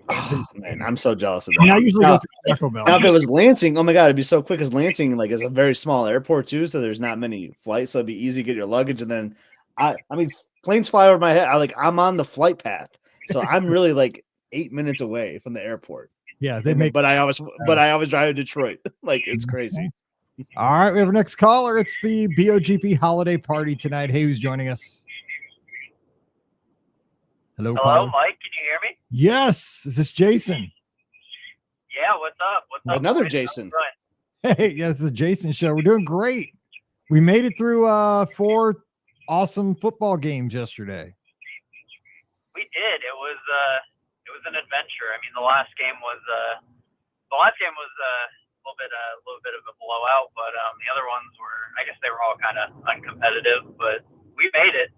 Oh, man, I'm so jealous of that. I usually go through Taco Bell. Now, if it was Lansing, oh my God, it'd be so quick. Because Lansing, like, is a very small airport too, so there's not many flights, so it'd be easy to get your luggage. And then, I mean, planes fly over my head. I'm on the flight path, so I'm really like 8 minutes away from the airport. Yeah, but I always drive to Detroit. Like, it's crazy. All right, we have our next caller. It's the BOGP holiday party tonight. Hey, who's joining us? Hello, caller. Mike. Can you hear me? Yes. Is this Jason? Yeah. What's up? Another Jason. Hey, yes, the Jason show. We're doing great. We made it through 4 awesome football games yesterday. We did. It was an adventure. I mean, the last game was a little bit of a blowout, but the other ones were, I guess they were all kind of uncompetitive, but we made it.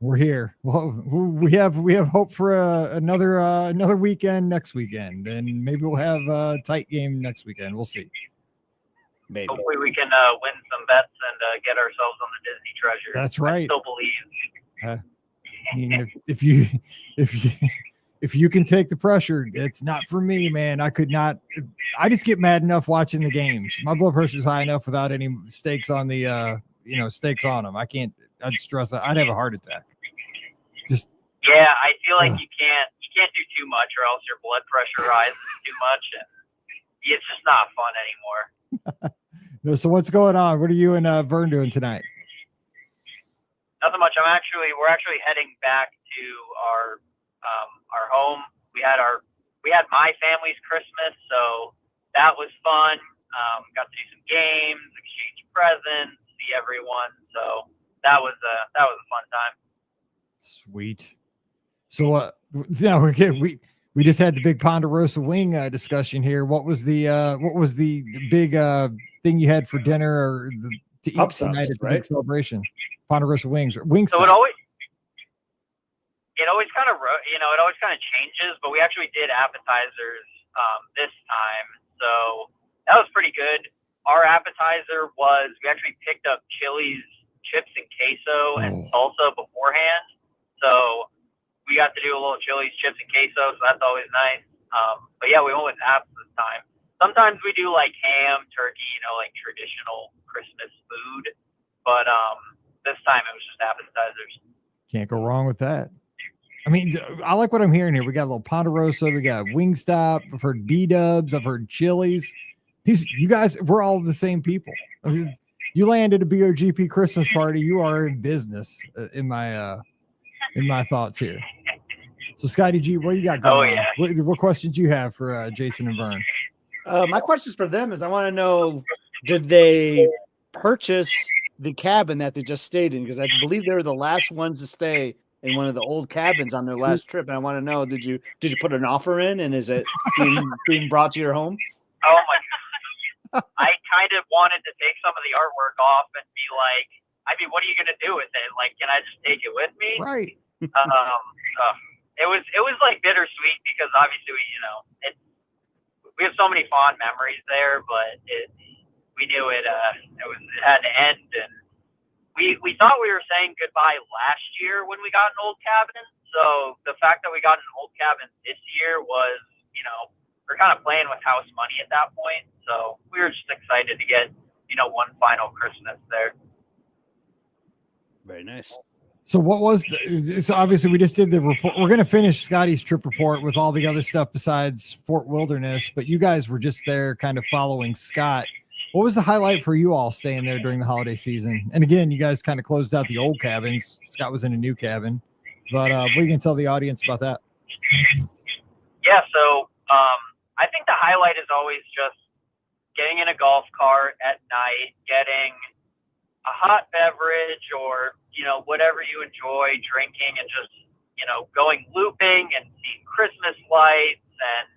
We're here. Well, we have hope for another weekend next weekend, and maybe we'll have a tight game next weekend. We'll see. Maybe. Hopefully, we can win some bets and get ourselves on the Disney treasure. That's right. I still believe. I mean, if you can take the pressure, it's not for me, man. I could not. I just get mad enough watching the games. My blood pressure is high enough without any stakes on the stakes on them. I can't. I'd stress. I'd have a heart attack. Yeah, I feel like you can't do too much, or else your blood pressure rises too much, and it's just not fun anymore. No, so what's going on? What are you and Vern doing tonight? Nothing much. We're actually heading back to our home. We had my family's Christmas, so that was fun. Got to do some games, exchange presents, see everyone. So that was a fun time. Sweet. So we just had the big Ponderosa wing discussion here. What was the big thing you had for dinner or to eat tonight at the big celebration? Ponderosa wings. So it always kind of changes, but we actually did appetizers this time, so that was pretty good. Our appetizer was, we actually picked up Chili's chips and queso and salsa beforehand. chilies, chips, and queso, so that's always nice. But yeah, we went with apps this time. Sometimes we do like ham, turkey, like traditional Christmas food. But this time it was just appetizers. Can't go wrong with that. I mean, I like what I'm hearing here. We got a little Ponderosa, we got Wingstop, I've heard B-dubs, I've heard Chili's. You guys, we're all the same people. I mean, you land at a BOGP Christmas party, you are in business in my thoughts here. So Scotty G, what you got going on? What questions you have for Jason and Vern? My questions for them is I want to know, did they purchase the cabin that they just stayed in? Because I believe they were the last ones to stay in one of the old cabins on their last trip. And I want to know, did you put an offer in, and is it being brought to your home? Oh my God. I kind of wanted to take some of the artwork off and be like, I mean, what are you going to do with it? Like, can I just take it with me? Right. It was like bittersweet because obviously we have so many fond memories there, but we knew it had to end, and we thought we were saying goodbye last year when we got an old cabin. So the fact that we got an old cabin this year was, we're kind of playing with house money at that point. So we were just excited to get, one final Christmas there. Very nice. So what was so obviously we just did the report. We're going to finish Scotty's trip report with all the other stuff besides Fort Wilderness, but you guys were just there kind of following Scott. What was the highlight for you all staying there during the holiday season? And again, you guys kind of closed out the old cabins. Scott was in a new cabin, but what are you going to tell the audience about that? Yeah. So I think the highlight is always just getting in a golf cart at night, getting a hot beverage or, whatever you enjoy drinking, and just, going looping and seeing Christmas lights and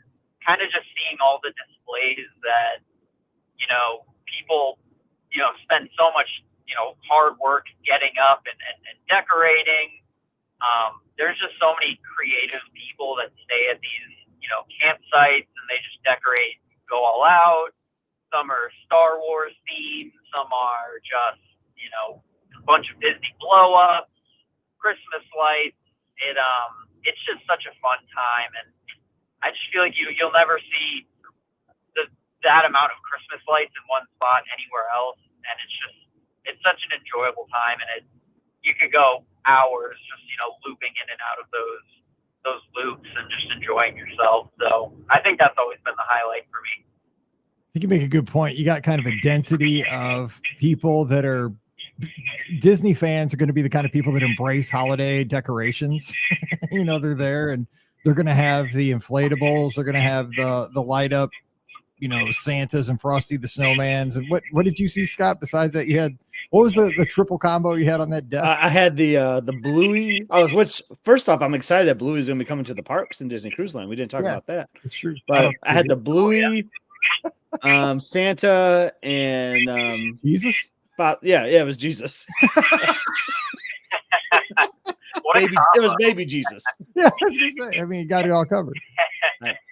kind of just seeing all the displays that, people, spend so much, hard work getting up and decorating. There's just so many creative people that stay at these, campsites, and they just decorate, go all out. Some are Star Wars themed, some are just, a bunch of Disney blow ups, Christmas lights. It's just such a fun time, and I just feel like you'll never see that amount of Christmas lights in one spot anywhere else, and it's such an enjoyable time, and you could go hours just looping in and out of those loops and just enjoying yourself. So I think that's always been the highlight for me. I think you make a good point. You got kind of a density of people that are Disney fans are going to be the kind of people that embrace holiday decorations. They're there and they're going to have the inflatables. They're going to have the light up, Santas and Frosty the Snowmans. And what did you see, Scott? Besides that, you had, what was the triple combo you had on that deck? I had the Bluey. Which first off, I'm excited that Bluey's going to be coming to the parks in Disney Cruise Line. We didn't talk about that. It's true. But I had the Bluey, Santa, and Jesus. It was Jesus. It was baby Jesus. Yeah, I was gonna say. I mean, you got it all covered.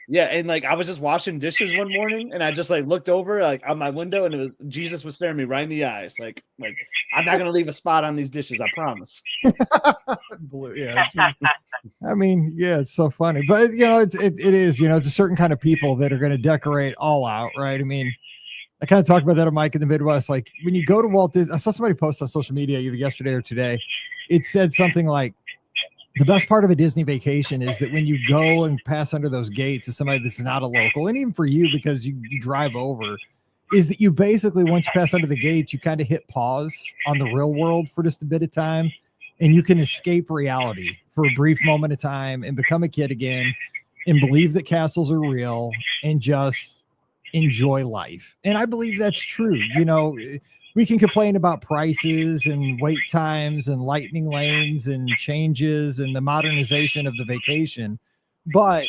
Yeah, and I was just washing dishes one morning, and I just looked over out my window, and Jesus was staring me right in the eyes, like I'm not gonna leave a spot on these dishes, I promise. Blue, yeah. It's so funny, but it is, it's a certain kind of people that are going to decorate all out, right? I mean, I kind of talked about that on Mike in the Midwest. Like when you go to Walt Disney, I saw somebody post on social media either yesterday or today. It said something like, the best part of a Disney vacation is that when you go and pass under those gates as somebody that's not a local, and even for you, because you drive over, is that you basically, once you pass under the gates, you kind of hit pause on the real world for just a bit of time, and you can escape reality for a brief moment of time and become a kid again and believe that castles are real and just enjoy life. And I believe that's true. We can complain about prices and wait times and lightning lanes and changes and the modernization of the vacation. But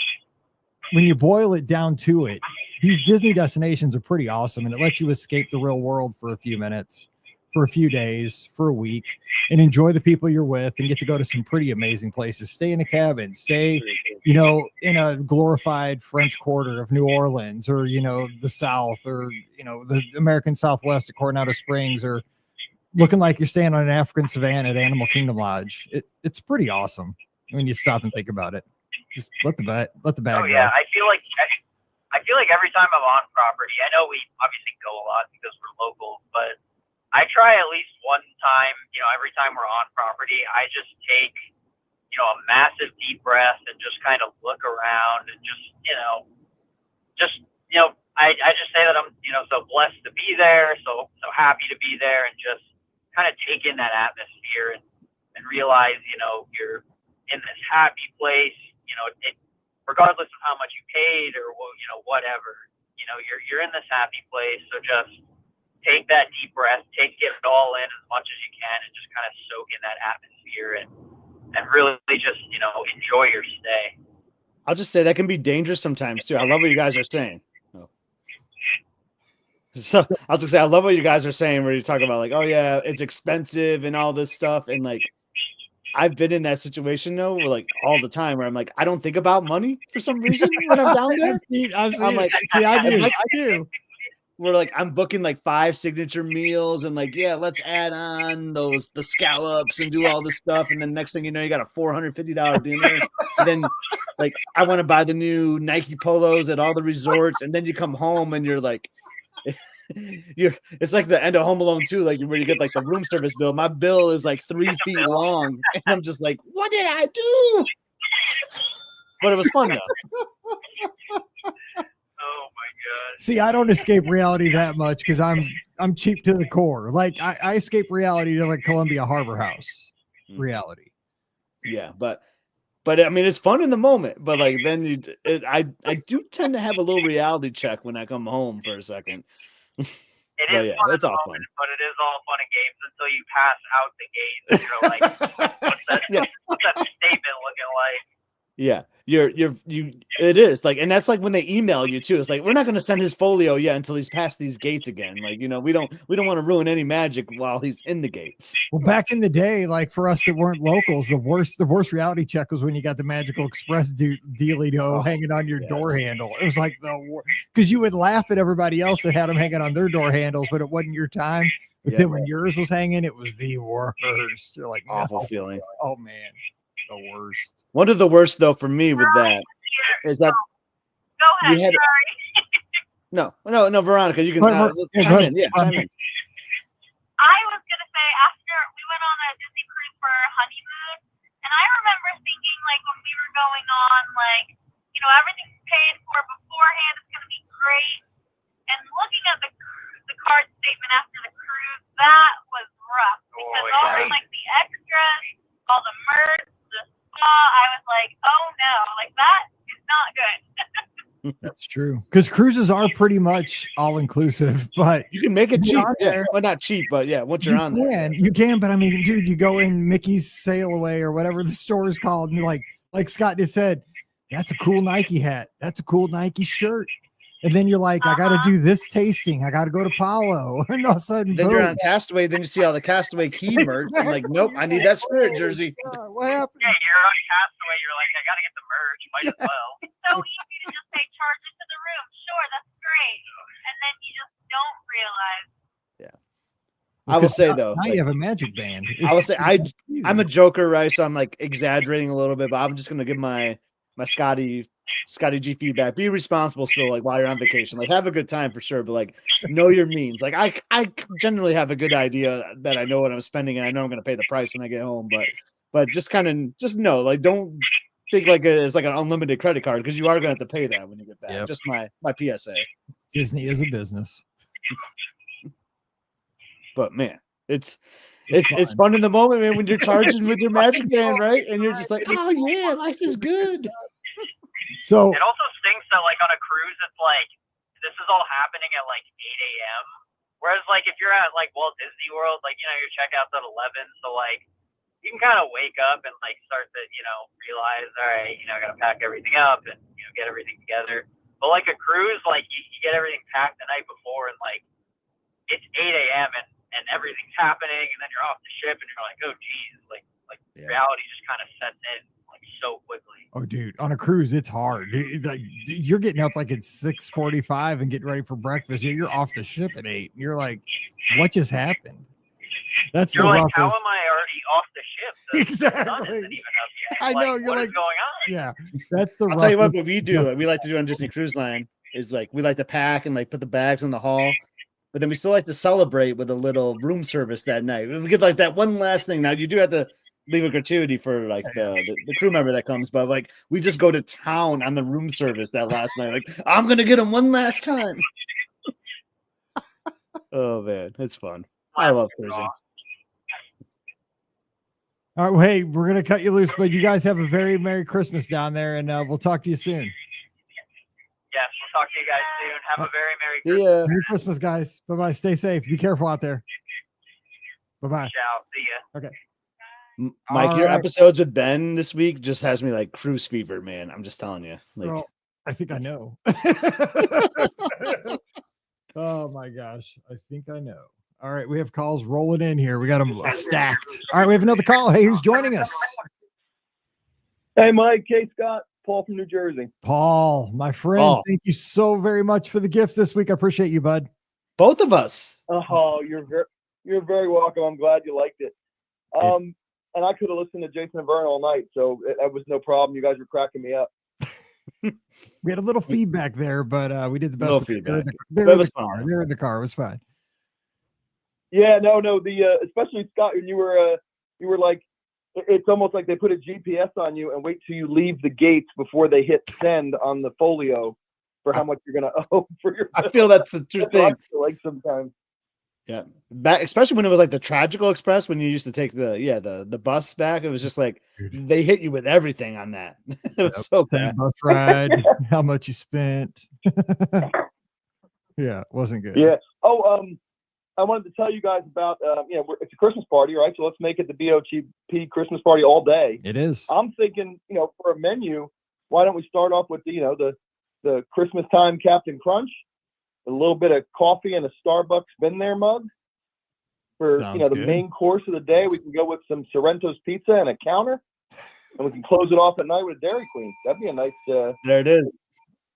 when you boil it down to it, these Disney destinations are pretty awesome, and it lets you escape the real world for a few minutes, for a few days, for a week, and enjoy the people you're with and get to go to some pretty amazing places. Stay in a cabin, stay, in a glorified French Quarter of New Orleans, or, the South, or, the American Southwest at Coronado Springs, or looking like you're staying on an African savanna at Animal Kingdom Lodge. It's pretty awesome when you stop and think about it. Just let the bag Oh go. yeah, I feel like every time I'm on property, I know we obviously go a lot because we're local, but I try at least one time, every time we're on property, I just take, a massive deep breath and just kind of look around and I just say that I'm, so blessed to be there, so happy to be there, and just kind of take in that atmosphere and realize, you're in this happy place, regardless of how much you paid or, whatever, you're in this happy place. So just take that deep breath, get it all in as much as you can, and just kind of soak in that atmosphere and really just, enjoy your stay. I'll just say that can be dangerous sometimes too. I love what you guys are saying. Oh. So I was gonna say, I love what you guys are saying, where you talk about like, oh yeah, it's expensive and all this stuff. And like, I've been in that situation though, where like all the time where I'm like, I don't think about money for some reason when I'm down there. I'm like, I do. We're like, I'm booking like 5 signature meals and like, yeah, let's add on the scallops and do all this stuff. And then next thing you know, you got a $450 dinner. And then like, I want to buy the new Nike polos at all the resorts. And then you come home and you're like, it's like the end of Home Alone 2, like where you get like the room service bill. My bill is like 3 feet long. And I'm just like, what did I do? But it was fun though. Oh my God. See, I don't escape reality that much because I'm cheap to the core. Like I escape reality to like Columbia Harbor House reality. Yeah, but I mean, it's fun in the moment. But like then I do tend to have a little reality check when I come home for a second. It But is yeah, fun it's in the all moment, fun. but it is all fun and games until you pass out the gate and you're like, what's that statement looking like? Yeah, it is like, and that's like when they email you too. It's like, we're not going to send his folio yet until he's past these gates again. Like, we don't want to ruin any magic while he's in the gates. Well, back in the day, like for us that weren't locals, the worst reality check was when you got the Magical Express dealio hanging on your door handle. It was like because you would laugh at everybody else that had them hanging on their door handles, but it wasn't your time. But then when yours was hanging, it was the worst. You're like, awful feeling. Oh man, the worst. One of the worst though for me with that is that go ahead. Sorry. No, Veronica, you can chime in. Yeah, chime in. I was gonna say, after we went on a Disney cruise for our honeymoon, and I remember thinking like when we were going on, like, everything's paid for beforehand, it's gonna be great. And looking at the card statement after the cruise, that was rough because all of like the extras, all the merch, the spa, I was like, oh no, like that is not good. That's true. Because cruises are pretty much all inclusive, but you can make it cheap. Yeah, well, not cheap, but yeah, once you're on there, you can. But I mean, dude, you go in Mickey's Sail Away or whatever the store is called, and you're like Scott just said, that's a cool Nike hat. That's a cool Nike shirt. And then you're like, I got to do this tasting. I got to go to Palo. And all of a sudden, then you're on Castaway. Then you see all the Castaway key merch. I'm like, nope, I need that Spirit jersey. What happened? Yeah, you're on Castaway. You're like, I got to get the merch. Might as well. It's so easy to just say, charge it to the room. Sure, that's great. And then you just don't realize. Yeah. I will say though, now you have a magic band. I will say I'm a joker, right? So I'm like exaggerating a little bit, but I'm just gonna give my Scotty G feedback. Be responsible still, like while you're on vacation. Like have a good time for sure, but like know your means. Like I generally have a good idea that I know what I'm spending and I know I'm gonna pay the price when I get home. But just know, like don't think like it's like an unlimited credit card because you are gonna have to pay that when you get back. Yep. Just my PSA. Disney is a business. But man, it's fun in the moment, man, when you're charging with your magic band, right? And you're just like, oh yeah, life is good. So it also stinks that like on a cruise, it's like this is all happening at like 8 a.m. Whereas like if you're at like Walt Disney World, like your checkout's at 11, so like you can kind of wake up and like start to realize, all right, I gotta pack everything up and get everything together. But like a cruise, like you get everything packed the night before and like it's 8 a.m. and everything's happening, and then you're off the ship, and you're like, oh, geez, reality just kind of sets in like so quickly. Oh, dude, on a cruise, it's hard. Like you're getting up like at 6:45 and getting ready for breakfast. You're off the ship at 8. You're like, what just happened? That's you're the like, roughest. how am I already off the ship? The sun isn't Exactly. even up I know, you're what is like- going on? Yeah, that's the. I'll tell you what roughest- we do. We like to do on Disney Cruise Line is like we like to pack and like put the bags in the hall, but then we still like to celebrate with a little room service that night. We get like that one last thing. Now you do have to leave a gratuity for like the crew member that comes, but like we just go to town on the room service that last night. Like I'm gonna get them one last time. Oh man, it's fun. I love cruising. All right, well, hey, we're gonna cut you loose, but you guys have a very Merry Christmas down there, and we'll talk to you soon. Yes, we'll talk to you guys soon. Have a very Merry See Christmas. ya. Merry Christmas, guys. Bye bye. Stay safe. Be careful out there. Bye bye. Ciao. See ya. Mike, All your right. episodes with Ben this week just has me like cruise fever, man. I'm just telling you. Like, Girl, I think I know. Oh my gosh, I think I know. All right, we have calls rolling in here. We got them stacked. All right, we have another call. Hey, who's joining us? Hey, Mike. Hey, Scott. Paul from New Jersey. Paul, my friend. Paul. Thank you so very much for the gift this week. I appreciate you, bud. both of us. Oh, you're very welcome. I'm glad you liked it. And I could have listened to Jason and Vern all night, so that was no problem. You guys were cracking me up. We had a little feedback there, but we did the best. No we could. feedback. They're But it in was the car. fine. They're in the car. It was fine. Yeah, no. The especially Scott, when you were like, it's almost like they put a GPS on you and wait till you leave the gates before they hit send on the folio for how much you're gonna owe for your. I feel that's a true That's what I thing. feel like sometimes. Yeah. Back, especially when it was like the Tragical Express, when you used to take the bus back, it was just like they hit you with everything on that. It was so Same bad. bus ride, how much you spent. Yeah, it wasn't good. Yeah. Oh, I wanted to tell you guys about it's a Christmas party, right? So let's make it the BOGP Christmas party all day. It is. I'm thinking, for a menu, why don't we start off with the Christmas time Captain Crunch, a little bit of coffee and a Starbucks Been There mug. For Sounds the good. main course of the day, we can go with some Sorrento's pizza and a counter, and we can close it off at night with a Dairy Queen. That'd be a nice. There it is.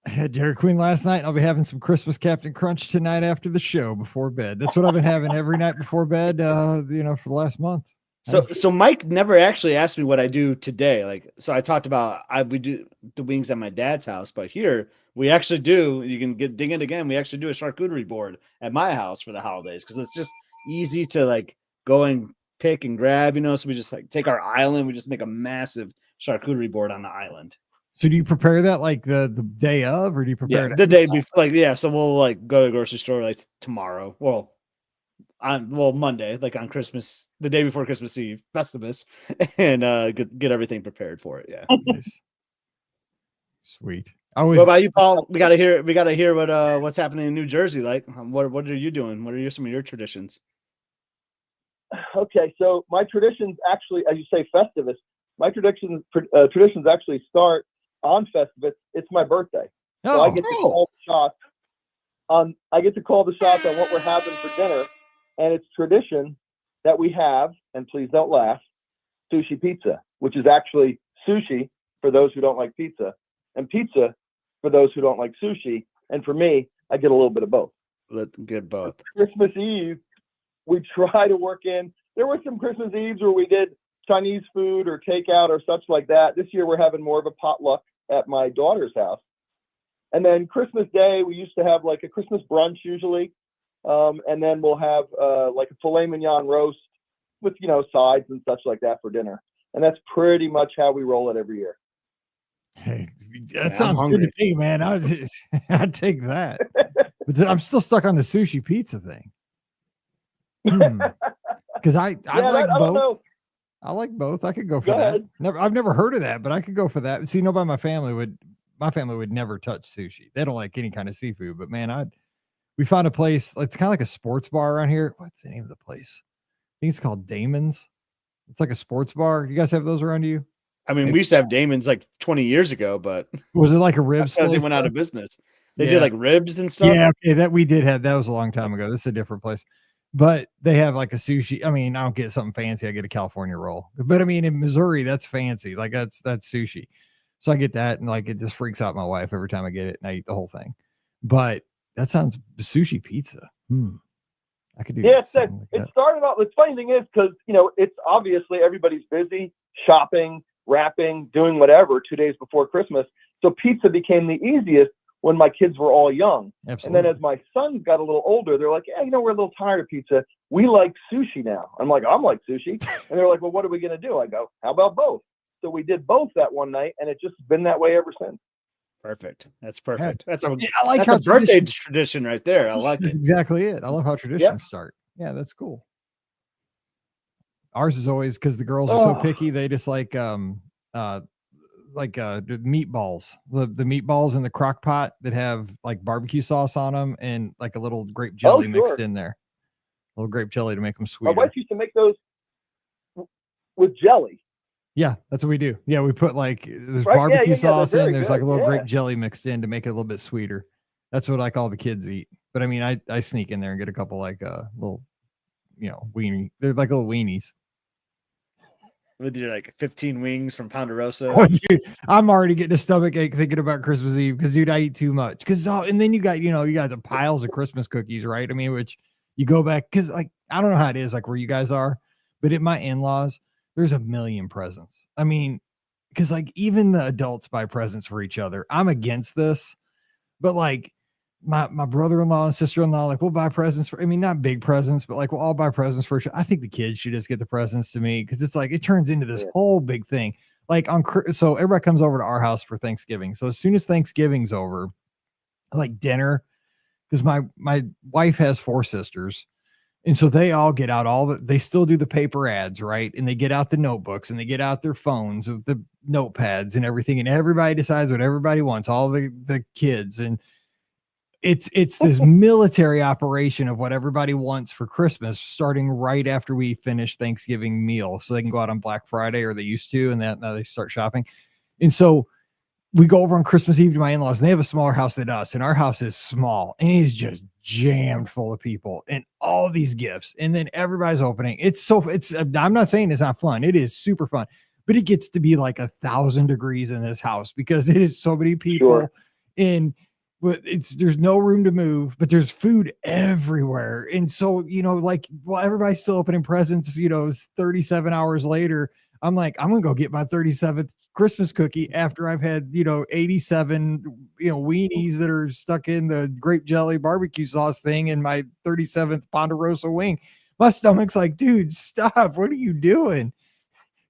I had Dairy Queen last night. I'll be having some Christmas Captain Crunch tonight after the show before bed. That's what I've been having every night before bed, for the last month. So Mike never actually asked me what I do today. Like, so I talked about we do the wings at my dad's house, but here we actually do. You can dig in again. We actually do a charcuterie board at my house for the holidays because it's just easy to like go and pick and grab. So we just like take our island. We just make a massive charcuterie board on the island. So do you prepare that like the day of, or do you prepare Yeah, it the day before. Like, yeah. So we'll like go to the grocery store like tomorrow. Well, Monday, like on Christmas, the day before Christmas Eve, Festivus, and get everything prepared for it. Yeah. Nice. Sweet. What about you, Paul? We gotta hear what's happening in New Jersey. Like, what are you doing? What are some of your traditions? Okay, so my traditions actually, as you say, Festivus. My traditions actually start on Festivus. It's my birthday, so I get to call the shots. I get to call the shots on what we're having for dinner, and it's tradition that we have. And please don't laugh. Sushi pizza, which is actually sushi for those who don't like pizza, and pizza for those who don't like sushi. And for me, I get a little bit of both. Let's get both. Christmas Eve, we try to work in. There were some Christmas Eves where we did Chinese food or takeout or such like that. This year we're having more of a potluck at my daughter's house. And then Christmas Day, we used to have like a Christmas brunch usually. And then we'll have like a filet mignon roast with, sides and such like that for dinner. And that's pretty much how we roll it every year. Hey, that sounds good to me, man. I'd take that. But I'm still stuck on the sushi pizza thing. Because I like both. I like both. I could go for that. I've never heard of that, but I could go for that. See, nobody in my family would never touch sushi. They don't like any kind of seafood. But man, we found a place. It's kind of like a sports bar around here. What's the name of the place? I think it's called Damon's. It's like a sports bar. You guys have those around you? I mean, we used to have Damon's like 20 years ago, but was it like a ribs place? They went out of business. They did like ribs and stuff. Yeah, okay, that we did have. That was a long time ago. This is a different place. But they have like a sushi. I mean, I don't get something fancy. I get a California roll. But I mean, in Missouri, that's fancy. Like that's sushi. So I get that, and like it just freaks out my wife every time I get it, and I eat the whole thing. But that sounds sushi pizza. I could do. Yeah, like it started off. The funny thing is because it's obviously everybody's busy shopping, wrapping, doing whatever 2 days before Christmas. So pizza became the easiest when my kids were all young. Absolutely. And then as my sons got a little older, they're like, yeah, we're a little tired of pizza. We like sushi now. I'm like, I'm like sushi. And they're like, well, what are we going to do? I go, how about both? So we did both that one night, and it's just been that way ever since. Perfect. That's perfect. That's I like that's how a birthday tradition right there. I like that's it. exactly it. I love how traditions start. Yeah, that's cool. Ours is always because the girls are so picky. They just like the meatballs, the meatballs in the crock pot that have like barbecue sauce on them and like a little grape jelly mixed in there. A little grape jelly to make them sweeter. My wife used to make those with jelly. Yeah, that's what we do. Yeah, we put like there's barbecue sauce in. There's like a little grape jelly mixed in to make it a little bit sweeter. That's what like all the kids eat. But I mean, I sneak in there and get a couple like little, weenie. They're like little weenies. With your like 15 wings from Ponderosa. Oh, dude, I'm already getting a stomach ache thinking about Christmas Eve because, dude, I eat too much. And then you got the piles of Christmas cookies, right? I mean, which you go back because like I don't know how it is like where you guys are, but at my in-laws, there's a million presents. I mean, because like even the adults buy presents for each other. I'm against this, but like my brother-in-law and sister-in-law, like we'll buy presents for, I mean, not big presents, but like we'll all buy presents for each other. I think the kids should just get the presents to me because it's like it turns into this whole big thing. Like so everybody comes over to our house for Thanksgiving. So as soon as Thanksgiving's over, like dinner, because my wife has 4 sisters. And so they all get out they still do the paper ads, right? And they get out the notebooks and they get out their phones of the notepads and everything. And everybody decides what everybody wants, all the kids. And it's this military operation of what everybody wants for Christmas, starting right after we finish Thanksgiving meal. So they can go out on Black Friday, or they used to, and now they start shopping. And so we go over on Christmas Eve to my in-laws, and they have a smaller house than us, and our house is small, and it is just jammed full of people and all these gifts. And then everybody's opening. I'm not saying it's not fun. It is super fun, but it gets to be like 1,000 degrees in this house because it is so many people and there's no room to move, but there's food everywhere. And so, like while everybody's still opening presents, 37 hours later, I'm like, I'm going to go get my 37th Christmas cookie after I've had, 87, weenies that are stuck in the grape jelly barbecue sauce thing and my 37th Ponderosa wing. My stomach's like, dude, stop. What are you doing?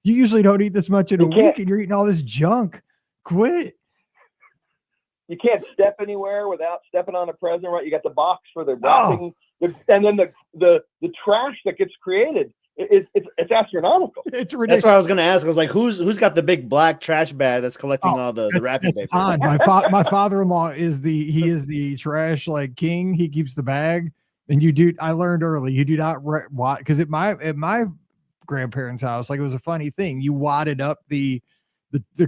You usually don't eat this much in a week and you're eating all this junk. Quit. You can't step anywhere without stepping on a present, right? You got the box for the wrapping, and then the trash that gets created. It's astronomical. It's ridiculous. That's what I was going to ask. I was like, who's got the big black trash bag that's collecting all the wrapping paper? Odd. My father-in-law is the trash like king. He keeps the bag. And I learned early, you do not because at my grandparents' house, like it was a funny thing. You wadded up the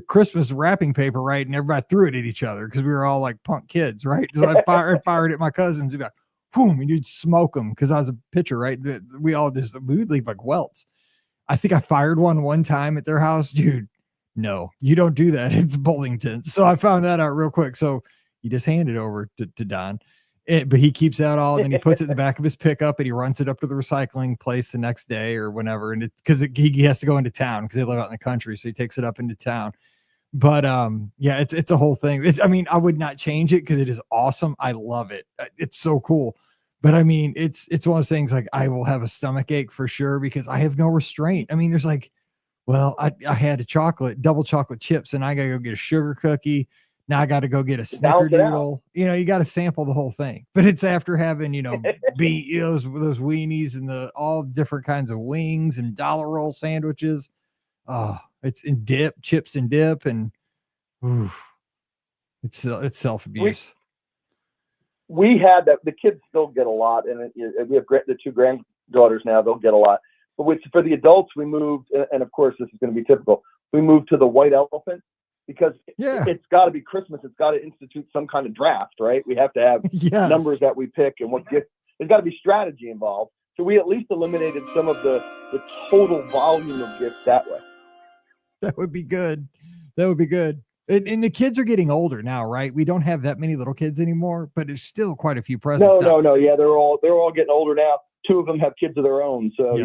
Christmas wrapping paper, right? And everybody threw it at each other because we were all like punk kids, right? So I fired at my cousins. About boom, and you'd smoke them because I was a pitcher, right? We would leave like welts. I think I fired one time at their house, dude. No, you don't do that. It's Bullington. So I found that out real quick. So you just hand it over to Don, but he keeps that all, and then he puts it in the back of his pickup and he runs it up to the recycling place the next day or whenever. And he has to go into town because they live out in the country. So he takes it up into town. But it's a whole thing. I would not change it because it is awesome. I love it. It's so cool. But I mean, it's one of those things like I will have a stomach ache for sure because I have no restraint. I mean, there's like, well, I had a double chocolate chips, and I got to go get a sugar cookie. Now I got to go get a snickerdoodle. You got to sample the whole thing. But it's after having, those weenies and all different kinds of wings and dollar roll sandwiches. Oh, it's in dip, chips and dip, and it's self-abuse. We had that. The kids still get a lot, and we have the 2 granddaughters now. They'll get a lot. But for the adults, we moved, and of course, this is going to be typical. We moved to the white elephant because it's got to be Christmas. It's got to institute some kind of draft, right? We have to have numbers that we pick and what gift. There's got to be strategy involved. So we at least eliminated some of the total volume of gifts that way. That would be good. And the kids are getting older now, right? We don't have that many little kids anymore, but there's still quite a few presents. No. Yeah, they're all getting older now. 2 of them have kids of their own. So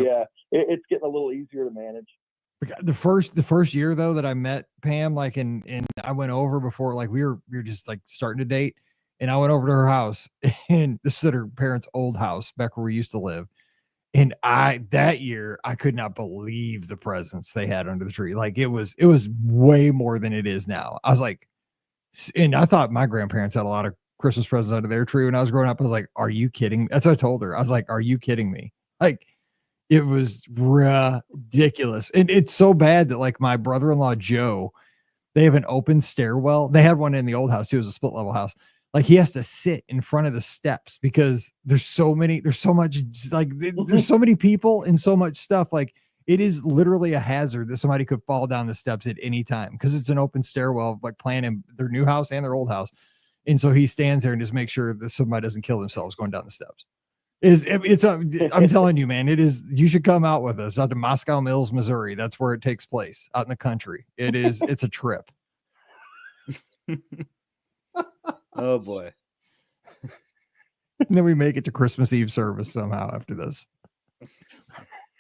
it's getting a little easier to manage. The first year though that I met Pam, like, and I went over before, like, we were just like starting to date, and I went over to her house, and this is at her parents' old house back where we used to live. And that year, I could not believe the presents they had under the tree. Like, it was way more than it is now. I was like, and I thought my grandparents had a lot of Christmas presents under their tree when I was growing up. I was like, are you kidding me? That's what I told her. I was like, are you kidding me? Like, it was ridiculous. And it's so bad that, like, my brother-in-law, Joe, they have an open stairwell. They had one in the old house too. It was a split level house. Like, he has to sit in front of the steps because there's so much, like, there's so many people and so much stuff. Like, it is literally a hazard that somebody could fall down the steps at any time because it's an open stairwell, like playing in their new house and their old house. And so he stands there and just makes sure that somebody doesn't kill themselves going down the steps. I'm telling you, man, it is. You should come out with us out to Moscow Mills, Missouri. That's where it takes place, out in the country. It's a trip. Oh boy. And then we make it to Christmas Eve service somehow after this.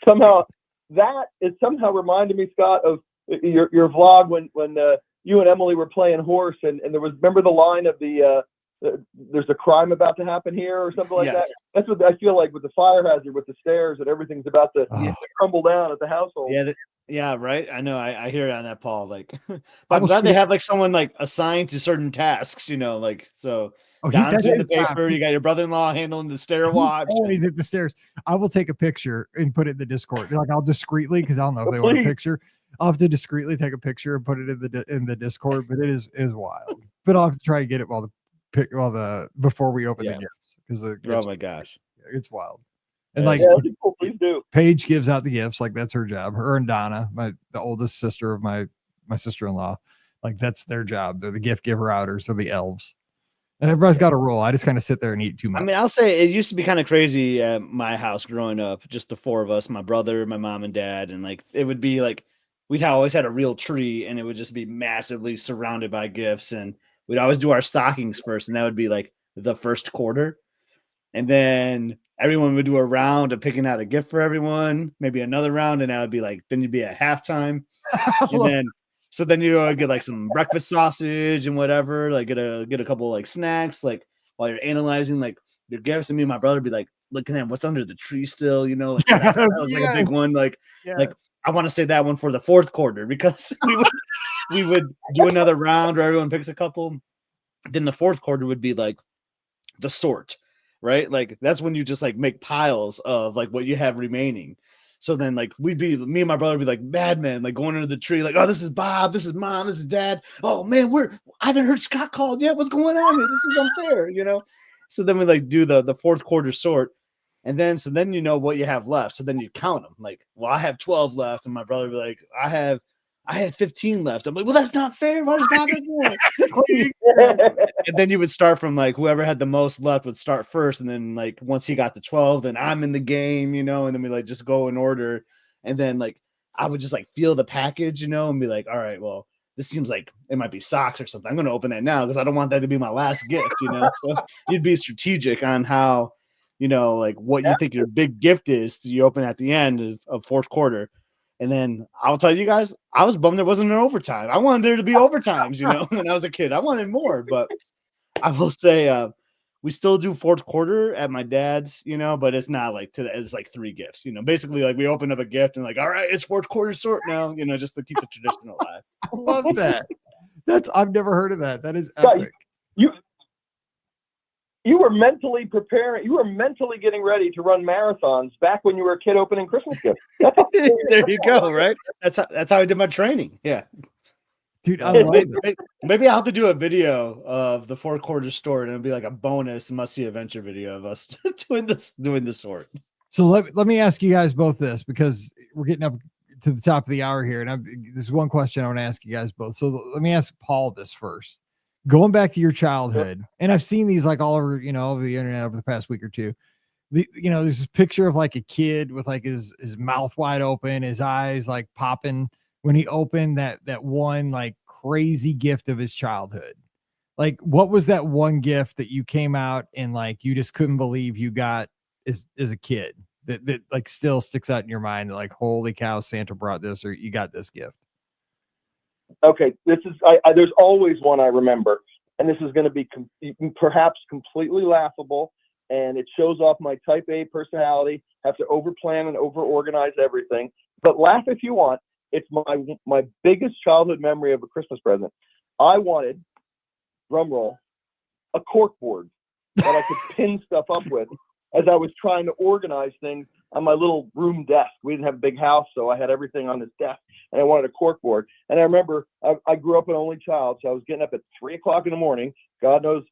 Somehow it reminded me, Scott, of your vlog when you and Emily were playing horse, and there was, remember the line of there's a crime about to happen here or something like that. That's what I feel like with the fire hazard, with the stairs, and everything's about to crumble down at the household. Yeah, right. I know. I hear it on that, Paul. Like, but I'm glad they have like someone like assigned to certain tasks. You know, like so. Don's doing the paper. You got your brother-in-law handling the stair watch. Always at the stairs. I will take a picture and put it in the Discord. Like, I'll discreetly, because I don't know if they want a picture. I'll have to discreetly take a picture and put it in the Discord. But it is wild. But I'll have to try to get it before we open the gifts, because oh my gosh, it's wild. And like, cool. Please do. Paige gives out the gifts, like that's her job. Her and Donna, the oldest sister of my sister-in-law, like that's their job. They're the gift giver outers, or the elves. And everybody's got a role. I just kind of sit there and eat too much. I mean, I'll say it used to be kind of crazy at my house growing up, just the four of us, my brother, my mom, and dad. And like, it would be like, we'd always had a real tree, and it would just be massively surrounded by gifts. And we'd always do our stockings first, and that would be like the first quarter. And then everyone would do a round of picking out a gift for everyone, maybe another round, and that would be like, then you'd be at halftime. And then you get like some breakfast sausage and whatever, like get a couple like snacks, like while you're analyzing like your gifts. And me and my brother would be like, looking at what's under the tree still, you know, like, that was like a big one. Like I want to say that one for the fourth quarter, because we would do another round where everyone picks a couple. Then the fourth quarter would be like the sort, right? Like that's when you just like make piles of like what you have remaining. So then, like, me and my brother would be like madmen, like going under the tree, like, oh, this is Bob, this is Mom, this is Dad. Oh man, I haven't heard Scott called yet. What's going on here? This is unfair, you know. So then we like do the fourth quarter sort, and then you know what you have left. So then you count them. Like, well, I have 12 left, and my brother would be like, I have 15 left. I'm like, well, that's not fair. Why does Bob have more? And then you would start from like whoever had the most left would start first, and then like once he got to 12, then I'm in the game, you know. And then we like just go in order, and then like I would just like feel the package, you know, and be like, all right, well, this seems like it might be socks or something. I'm going to open that now because I don't want that to be my last gift, you know. So you'd be strategic on how, you know, like what you think your big gift is. You open at the end of fourth quarter. And then I'll tell you guys, I was bummed there wasn't an overtime. I wanted there to be overtimes, you know, when I was a kid. I wanted more, but I will say we still do fourth quarter at my dad's, you know, but it's not like it's like 3 gifts, you know. Basically, like we open up a gift and like, all right, it's fourth quarter sort now, you know, just to keep the tradition alive. I love that. I've never heard of that. That is epic. You were mentally preparing. You were mentally getting ready to run marathons back when you were a kid opening Christmas gifts. There you go. Right. That's how I did my training. Yeah. Dude, I love it. Maybe I'll have to do a video of the fourth quarter sort, and it'll be like a bonus must-see adventure video of us doing the sort. So let me ask you guys both this, because we're getting up to the top of the hour here, and there's one question I want to ask you guys both. So let me ask Paul this first. Going back to your childhood, and I've seen these like all over, you know, over the internet over the past week or two. You know, there's this picture of like a kid with like his mouth wide open, his eyes like popping when he opened that one like crazy gift of his childhood. Like, what was that one gift that you came out and like you just couldn't believe you got as a kid? that like still sticks out in your mind? Like, holy cow, Santa brought this, or you got this gift. Okay, this is there's always one I remember, and this is going to be perhaps completely laughable, and it shows off my type A personality. Have to overplan and over-organize everything, but laugh if you want. It's my biggest childhood memory of a Christmas present. I wanted, drum roll, a cork board that I could pin stuff up with as I was trying to organize things on my little room desk. We didn't have a big house, so I had everything on this desk, and I wanted a cork board. And I remember I grew up an only child, so I was getting up at 3 o'clock in the morning. God knows,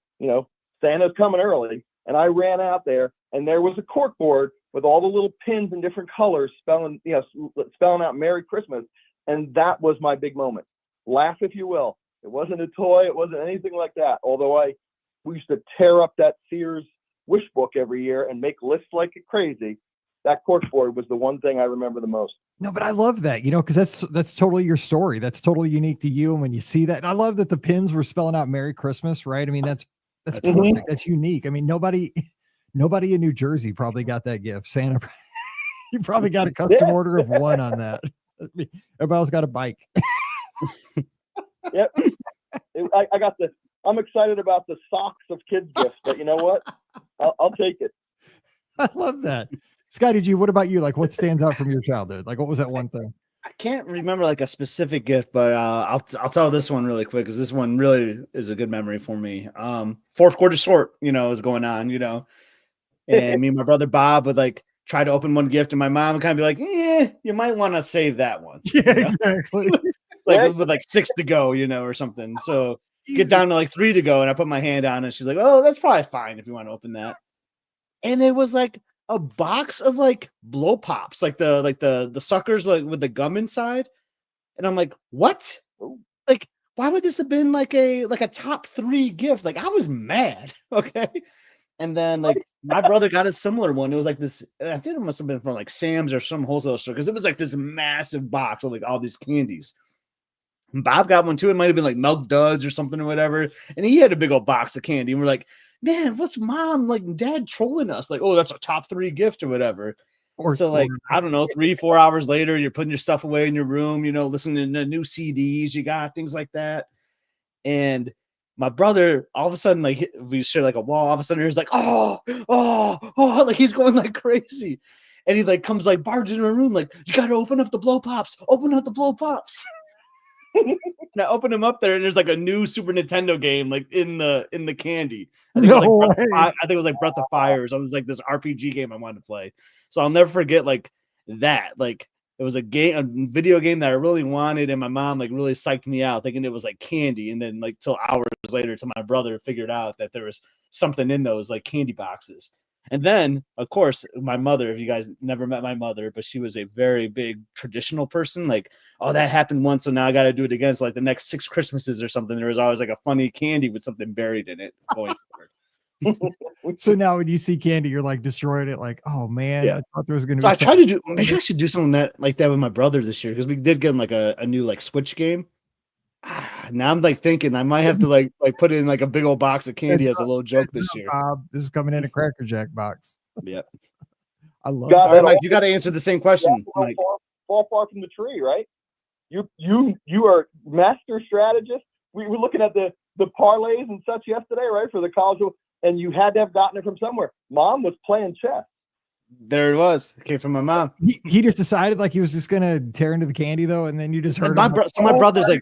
Santa's coming early. And I ran out there, and there was a cork board with all the little pins in different colors spelling out Merry Christmas. And that was my big moment. Laugh if you will. It wasn't a toy. It wasn't anything like that. Although we used to tear up that Sears wish book every year and make lists like crazy. That cork board was the one thing I remember the most. No, but I love that, because that's totally your story. That's totally unique to you. And when you see that, and I love that the pins were spelling out Merry Christmas, right? I mean, that's perfect. Mhm. That's unique. I mean, nobody in New Jersey probably got that gift. Santa, you probably got a custom order of one on that. Everybody else got a bike. Yep. I'm excited about the socks of kids gifts, but you know what? I'll take it. I love that. Scott, what about you? Like, what stands out from your childhood? Like, what was that one thing? I can't remember like a specific gift, but I'll tell this one really quick because this one really is a good memory for me. Fourth quarter short, is going on, and me and my brother Bob would like try to open one gift, and my mom would kind of be like, you might want to save that one. Yeah, exactly. Like with like 6 to go, or something. So get down to like 3 to go, and I put my hand on it. And she's like, "Oh, that's probably fine if you want to open that." And it was like a box of like blow pops, like the suckers like with the gum inside. And I'm like, what? Like, why would this have been like a top 3 gift? Like, I was mad. Okay. And then like my brother got a similar one. It was like this, I think it must have been from like Sam's or some wholesale store, because it was like this massive box of like all these candies. And Bob got one too. It might have been like Milk Duds or something or whatever. And he had a big old box of candy. And we're like, man, what's mom like dad trolling us? Like, oh, that's a top 3 gift or whatever. So like, I don't know, 3-4 hours later, you're putting your stuff away in your room, listening to new CDs you got, things like that. And my brother, all of a sudden, like we share like a wall, all of a sudden he's like, oh, like he's going like crazy. And he like comes like barging in a room, like, you got to open up the blow pops. And I opened him up there, and there's like a new Super Nintendo game like in the candy. I think it was like Breath of Fire. So it was like this RPG game I wanted to play. So I'll never forget like that. Like it was a video game that I really wanted, and my mom like really psyched me out, thinking it was like candy. And then like till hours later, till my brother figured out that there was something in those like candy boxes. And then, of course, my mother, if you guys never met my mother, but she was a very big traditional person. Like, oh, that happened once, so now I got to do it again. So like the next 6 Christmases or something, there was always like a funny candy with something buried in it going forward. So now when you see candy, you're like destroying it. Like, oh man, Yeah. I thought there was going to So be. I tried to do, maybe I should do something like that with my brother this year, because we did get him like a new like Switch game. Now I'm like thinking I might have to like put in like a big old box of candy as a little joke this year. Bob, this is coming in a Cracker Jack box. Yeah. I love God, that. Mike, you got to answer the same question, Mike. Fall far from the tree, right? You are master strategist. We were looking at the parlays and such yesterday, right, for the college, and you had to have gotten it from somewhere. Mom was playing chess. There it was. It came from my mom. He just decided like he was just gonna tear into the candy though, and then you just heard My brother's like,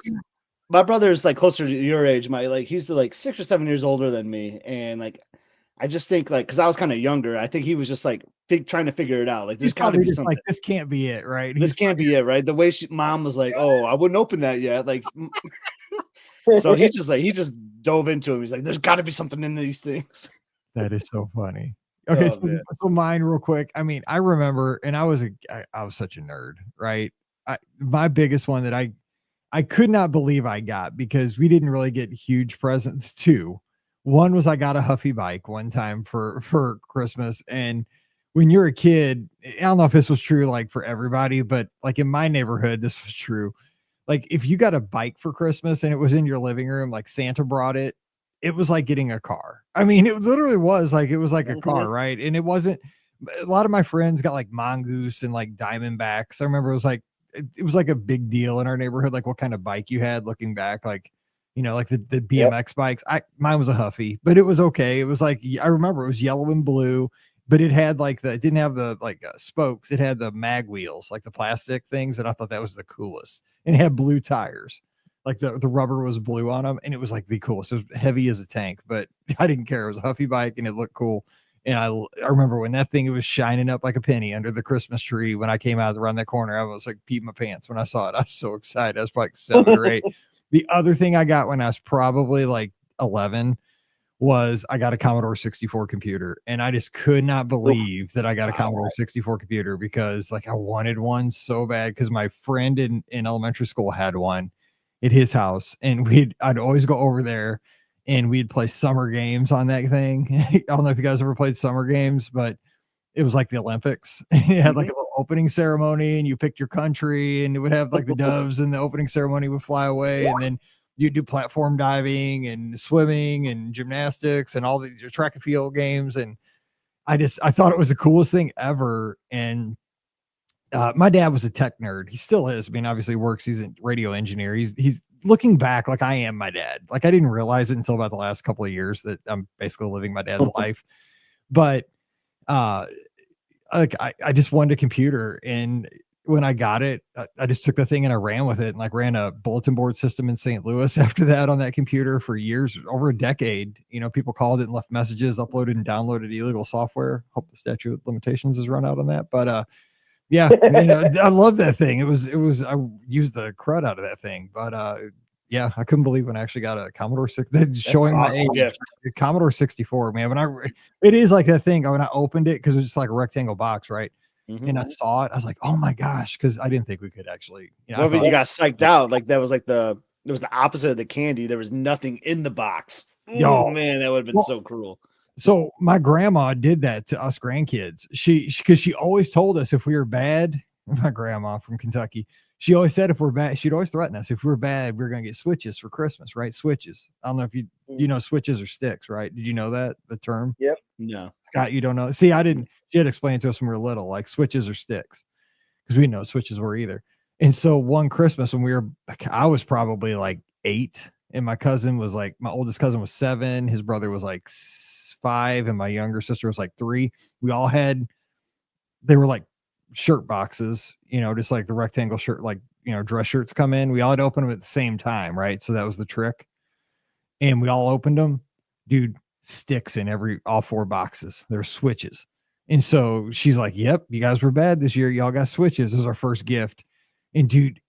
my brother's like closer to your age. He's like 6 or 7 years older than me, and like I just think like, because I was kind of younger, I think he was just like trying to figure it out. Like there's got to be something. Like, this can't be it, right? This can't be it, right? The way mom was like, oh, I wouldn't open that yet, like. So he just dove into him. He's like, there's got to be something in these things. That is so funny. Okay, so mine real quick. I mean, I remember, and I was such a nerd, right? My biggest one that I could not believe I got, because we didn't really get huge presents too. One was I got a Huffy bike one time for Christmas. And when you're a kid, I don't know if this was true like for everybody, but like in my neighborhood, this was true. Like if you got a bike for Christmas and it was in your living room, like Santa brought it, it was like getting a car. I mean, it literally was like, it was like a car, right? And it wasn't, a lot of my friends got like mongoose and like diamondbacks. I remember it was like a big deal in our neighborhood, like what kind of bike you had looking back, like, like the BMX bikes. Mine was a Huffy, but it was okay. It was like, I remember it was yellow and blue, but it had like it didn't have the spokes. It had the mag wheels, like the plastic things. And I thought that was the coolest, and it had blue tires. Like the rubber was blue on them, and it was like the coolest. It was heavy as a tank, but I didn't care. It was a Huffy bike and it looked cool. And I remember when that thing, it was shining up like a penny under the Christmas tree. When I came out around that corner, I was like peeing my pants when I saw it. I was so excited. I was probably like 7 or 8. The other thing I got when I was probably like 11 was I got a Commodore 64 computer, and I just could not believe that I got a Commodore 64 computer, because like I wanted one so bad, because my friend in elementary school had one at his house, and I'd always go over there and we'd play summer games on that thing. I don't know if you guys ever played summer games, but it was like the Olympics. It had like a little opening ceremony, and you picked your country, and it would have like the doves, and the opening ceremony would fly away. And then you do platform diving and swimming and gymnastics and all the track and field games. And I thought it was the coolest thing ever. And my dad was a tech nerd. He still is. I mean, obviously works. He's a radio engineer. He's looking back, like I am my dad. Like I didn't realize it until about the last couple of years that I'm basically living my dad's life. But like I just wanted a computer, and when I got it, I just took the thing and I ran with it, and like ran a bulletin board system in St. Louis after that on that computer for years, over a decade. People called it and left messages, uploaded and downloaded illegal software. Hope the statute of limitations has run out on that. But yeah, I love that thing. It was I used the crud out of that thing. But yeah, I couldn't believe when I actually got a Commodore 6. Showing my age, Commodore 64, man. It is like that thing. When I opened it, because it was just like a rectangle box, right? Mm-hmm. And I saw it, I was like, oh my gosh, because I didn't think we could actually. You got psyched out. Like that was like it was the opposite of the candy. There was nothing in the box. Oh man, that would have been so cruel. So my grandma did that to us grandkids. Because she always told us if we were bad. My grandma from Kentucky, she always said if we're bad, she'd always threaten us. If we're bad, we're going to get switches for Christmas, right? Switches. I don't know if you know switches or sticks, right? Did you know that, the term? Yep. No. Scott, you don't know. See, I didn't. She had explained to us when we were little, like switches or sticks, because we didn't know what switches were either. And so one Christmas when I was probably like 8, and my cousin was like, my oldest cousin was 7, his brother was like 5, and my younger sister was like 3. We all they were like shirt boxes, just like the rectangle shirt, like, dress shirts come in. We all had to open them at the same time, right? So that was the trick. And we all opened them, dude, sticks in all 4 boxes. There's switches. And so she's like, yep, you guys were bad this year. Y'all got switches. This is our first gift. And dude,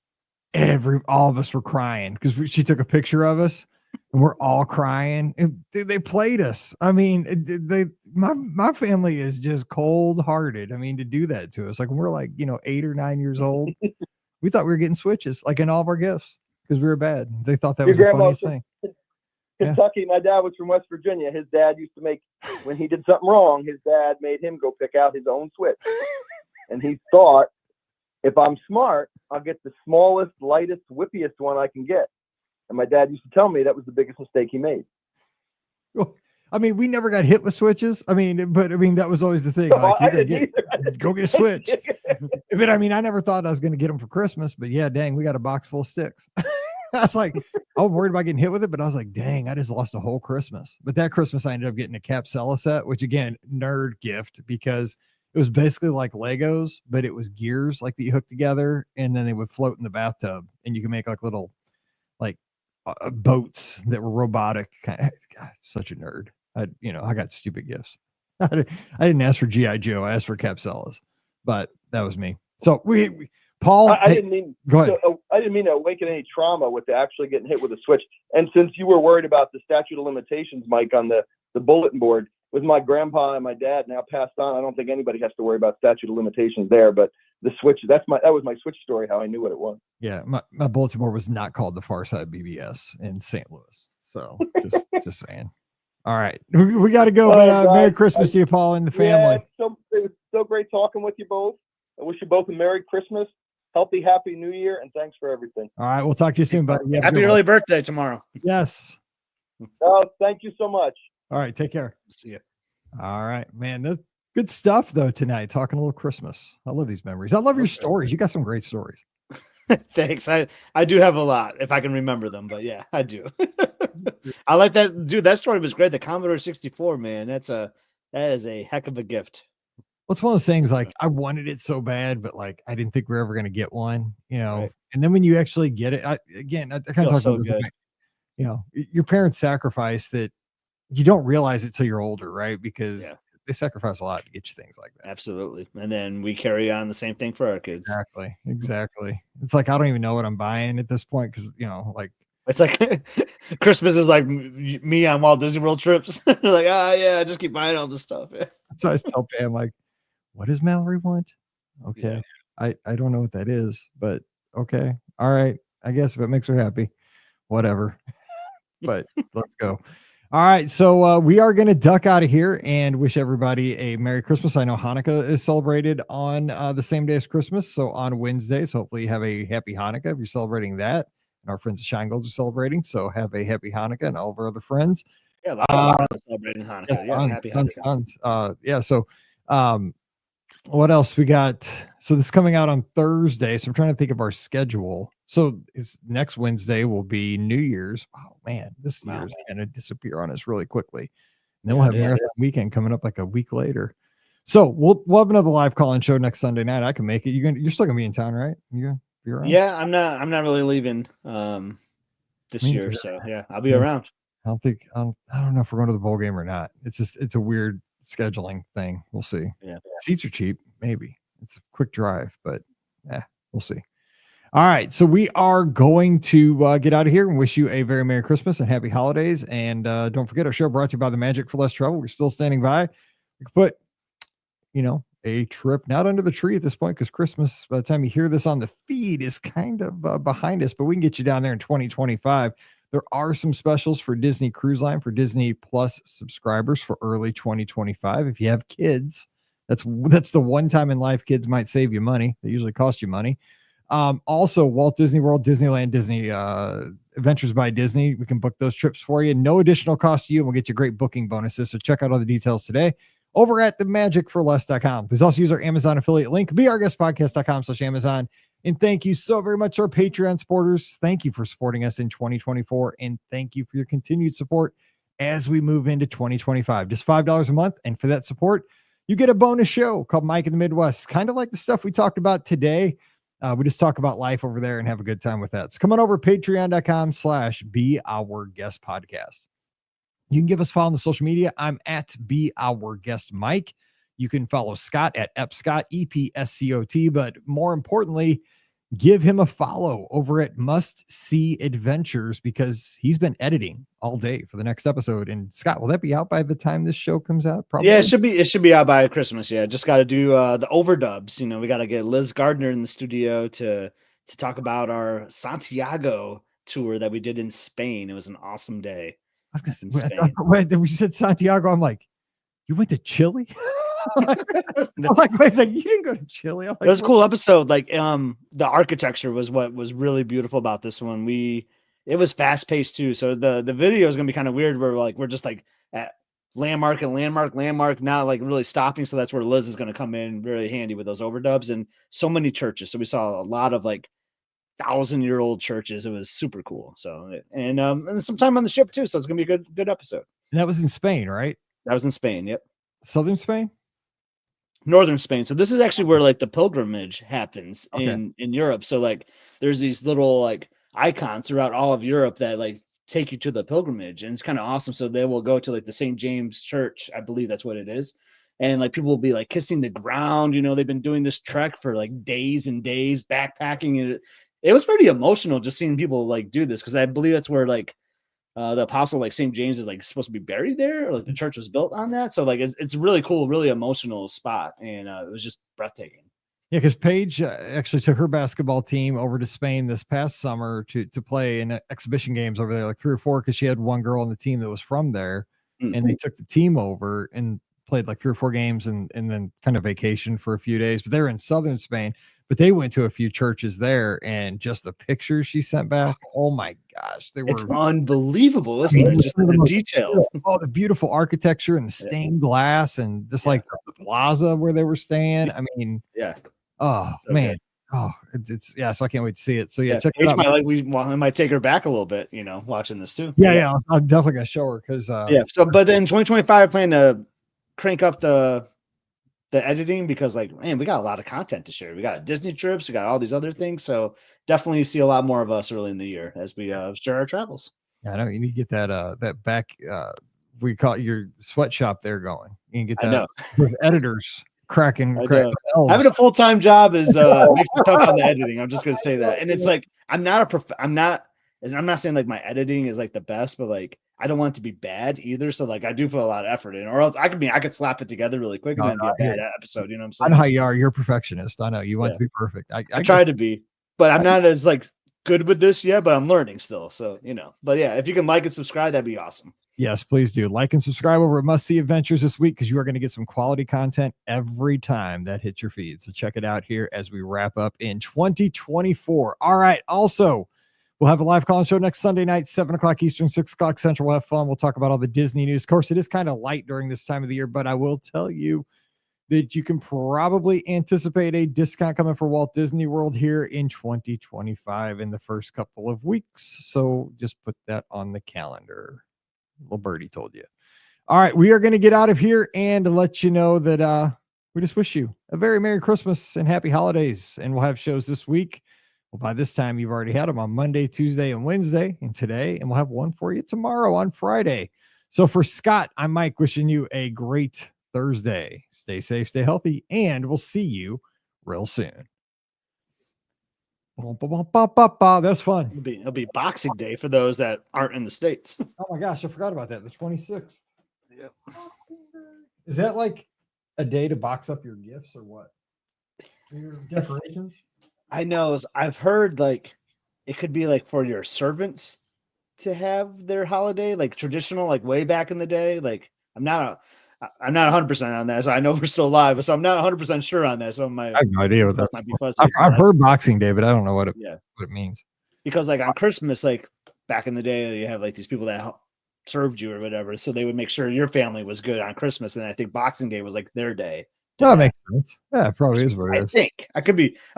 all of us were crying because she took a picture of us and we're all crying. And they played us. I mean, my family is just cold hearted. I mean, to do that to us, like when we're like, 8 or 9 years old, we thought we were getting switches like in all of our gifts because we were bad. They thought that was the funniest thing. Kentucky, my dad was from West Virginia. His dad used to make, when he did something wrong, his dad made him go pick out his own switch. And he thought, if I'm smart, I'll get the smallest, lightest, whippiest one I can get. And my dad used to tell me that was the biggest mistake he made. Well, I mean, we never got hit with switches. I mean, that was always the thing. Like, go get a switch. But I mean, I never thought I was going to get them for Christmas, but yeah, dang, we got a box full of sticks. I was like, I was worried about getting hit with it, but I was like, dang, I just lost a whole Christmas. But that Christmas, I ended up getting a Capsella set, which again, nerd gift, because it was basically like Legos, but it was gears like that you hook together, and then they would float in the bathtub, and you can make like little boats that were robotic. God, such a nerd. I got stupid gifts. I didn't ask for G.I. Joe. I asked for Capsellas, but that was me. So Paul, I didn't mean. Go ahead. I didn't mean to awaken any trauma with actually getting hit with a switch. And since you were worried about the statute of limitations, Mike, on the bulletin board, with my grandpa and my dad now passed on, I don't think anybody has to worry about statute of limitations there. But the switch, that was my switch story. How I knew what it was. Yeah, my bulletin board was not called the Far Side BBS in St. Louis. So just saying. All right, we got to go. But Merry Christmas to you, Paul, and the family. Yeah, it was so great talking with you both. I wish you both a Merry Christmas, happy New Year, and thanks for everything. All right, we'll talk to you soon, buddy. Happy early birthday tomorrow. Yes. Oh, thank you so much. All right, take care. See you. All right, man. Good stuff though tonight. Talking a little Christmas. I love these memories. I love your stories. You got some great stories. Thanks. I do have a lot if I can remember them, but yeah, I do. I like that, dude. That story was great. The Commodore 64, man. That is a heck of a gift. Well, it's one of those things like I wanted it so bad, but like I didn't think we are ever going to get one, you know. Right. And then when you actually get it, I kind of talk so about good. you know, your parents sacrifice that you don't realize it till you're older, right? Because they sacrifice a lot to get you things like that. Absolutely. And then we carry on the same thing for our kids. Exactly. It's like I don't even know what I'm buying at this point because you know, like it's like Christmas is like me on Walt Disney World trips. Like, yeah, I just keep buying all this stuff. Yeah. So I tell Pam, like, what does Mallory want? Okay. Yeah. I don't know what that is, but okay. All right. I guess if it makes her happy, whatever. But let's go. All right. So we are going to duck out of here and wish everybody a Merry Christmas. I know Hanukkah is celebrated on the same day as Christmas. So on Wednesday. So hopefully you have a happy Hanukkah if you're celebrating that. And our friends at Shine Gold are celebrating. So have a happy Hanukkah and all of our other friends. Yeah, lots of friends celebrating Hanukkah. Yeah, happy Hanukkah. So what else we got? So this is coming out on Thursday. So I'm trying to think of our schedule. So it's next Wednesday will be New Year's. Oh man, this year is going to disappear on us really quickly. And then we'll have Marathon Weekend coming up like a week later. So we'll have another live call-in show next Sunday night. I can make it. You're still gonna be in town, right? You're around? Yeah, I'm not really leaving this year. So yeah, I'll be around. I don't know if we're going to the bowl game or not. It's a weird scheduling thing. We'll see. Yeah. Seats are cheap, maybe. It's a quick drive, but we'll see. All right. So we are going to get out of here and wish you a very Merry Christmas and Happy Holidays. And don't forget, our show brought to you by the Magic for Less Trouble. We're still standing by. We could put, a trip not under the tree at this point because Christmas, by the time you hear this on the feed, is kind of behind us, but we can get you down there in 2025. There are some specials for Disney Cruise Line for Disney Plus subscribers for early 2025. If you have kids, that's the one time in life kids might save you money. They usually cost you money. Also, Walt Disney World, Disneyland, Disney Adventures by Disney. We can book those trips for you. No additional cost to you, and we'll get you great booking bonuses. So check out all the details today over at themagicforless.com. Please also use our Amazon affiliate link, beourguestpodcast.com/Amazon. And thank you so very much to our Patreon supporters. Thank you for supporting us in 2024. And thank you for your continued support as we move into 2025. Just $5 a month. And for that support, you get a bonus show called Mike in the Midwest, kind of like the stuff we talked about today. We just talk about life over there and have a good time with that. So come on over to patreon.com/beourguestpodcast. You can give us a follow on the social media. I'm at beourguestmike. You can follow Scott at epscott, EPSCOT, but more importantly, give him a follow over at Must See Adventures because he's been editing all day for the next episode. And Scott, will that be out by the time this show comes out? Probably. Yeah, it should be out by Christmas. Yeah, just got to do the overdubs. We got to get Liz Gardner in the studio to talk about our Santiago tour that we did in Spain. It was an awesome day. I was gonna say, when you said Santiago, I'm like, you went to Chile? I'm like, wait a second, you didn't go to Chile? Like, it was a cool episode. Like, the architecture was what was really beautiful about this one. It was fast paced too. So the video is gonna be kind of weird. We're just like at landmark, not like really stopping. So that's where Liz is gonna come in really handy with those overdubs and so many churches. So we saw a lot of like 1,000-year-old churches. It was super cool. So and some time on the ship too. So it's gonna be a good episode. And that was in Spain, right? That was in Spain. Yep. Southern Spain. Northern Spain. So this is actually where like the pilgrimage happens in Europe. So like there's these little like icons throughout all of Europe that like take you to the pilgrimage, and it's kind of awesome. So they will go to like the St. James Church, I believe that's what it is, and like people will be like kissing the ground. They've been doing this trek for like days and days, backpacking, and it was pretty emotional just seeing people like do this because I believe that's where like the apostle like St. James is like supposed to be buried there, or like the church was built on that. So like it's really cool, really emotional spot, and it was just breathtaking. Yeah, because Paige actually took her basketball team over to Spain this past summer to play in exhibition games over there, like 3 or 4, because she had one girl on the team that was from there, and they took the team over and played like 3 or 4 games and then kind of vacation for a few days. But they were in southern Spain, but they went to a few churches there, and just the pictures she sent back, oh my gosh, it's unbelievable, isn't it? Just the detail. Oh, the beautiful architecture and the stained glass and just like the plaza where they were staying. I mean, Yeah. oh So man. good. Oh, it's yeah. So I can't wait to see it. So yeah, Yeah, check it H out. I might take her back a little bit, watching this too. Yeah. I'm definitely gonna show her because Yeah. So, but then 2025, I plan to crank up the editing because, like, man, we got a lot of content to share. We got Disney trips, we got all these other things. So definitely see a lot more of us early in the year as we share our travels. I know you need to get that back. We call it your sweatshop there going. You can get I that know. with editors cracking. I cracking know. elves. Having a full-time job is makes it tough on the editing. I'm just gonna say that. And it's like I'm not saying like my editing is like the best, but like I don't want it to be bad either. So like I do put a lot of effort in, or else I could slap it together really quick and then be a bad episode. You know what I'm saying? I know how you are. You're a perfectionist. I know you want it to be perfect. I try to be, but I'm not as like good with this yet, but I'm learning still. So, but yeah, if you can like and subscribe, that'd be awesome. Yes, please do like and subscribe over at Must See Adventures this week, because you are going to get some quality content every time that hits your feed. So check it out here as we wrap up in 2024. All right. Also, we'll have a live call-in show next Sunday night, 7:00 Eastern, 6:00 Central. We'll have fun. We'll talk about all the Disney news. Of course, it is kind of light during this time of the year, but I will tell you that you can probably anticipate a discount coming for Walt Disney World here in 2025 in the first couple of weeks. So just put that on the calendar. Little birdie told you. All right, we are going to get out of here and let you know that we just wish you a very Merry Christmas and Happy Holidays. And we'll have shows this week. Well, by this time, you've already had them on Monday, Tuesday, and Wednesday, and today. And we'll have one for you tomorrow on Friday. So for Scott, I'm Mike, wishing you a great Thursday. Stay safe, stay healthy, and we'll see you real soon. That's fun. It'll be Boxing Day for those that aren't in the States. Oh my gosh, I forgot about that. The 26th. Yep. Is that like a day to box up your gifts or what? Your decorations? I know. I've heard like it could be like for your servants to have their holiday, like traditional, like way back in the day. Like I'm not 100% on that. So I know we're still alive, so I'm not 100% sure on that. So I have no idea what that might be fuzzy. I've heard Boxing Day, but I don't know what it means. Because like on Christmas, like back in the day, you have like these people that served you or whatever, so they would make sure your family was good on Christmas, and I think Boxing Day was like their day. That makes sense. Yeah, it probably is what it is. I think I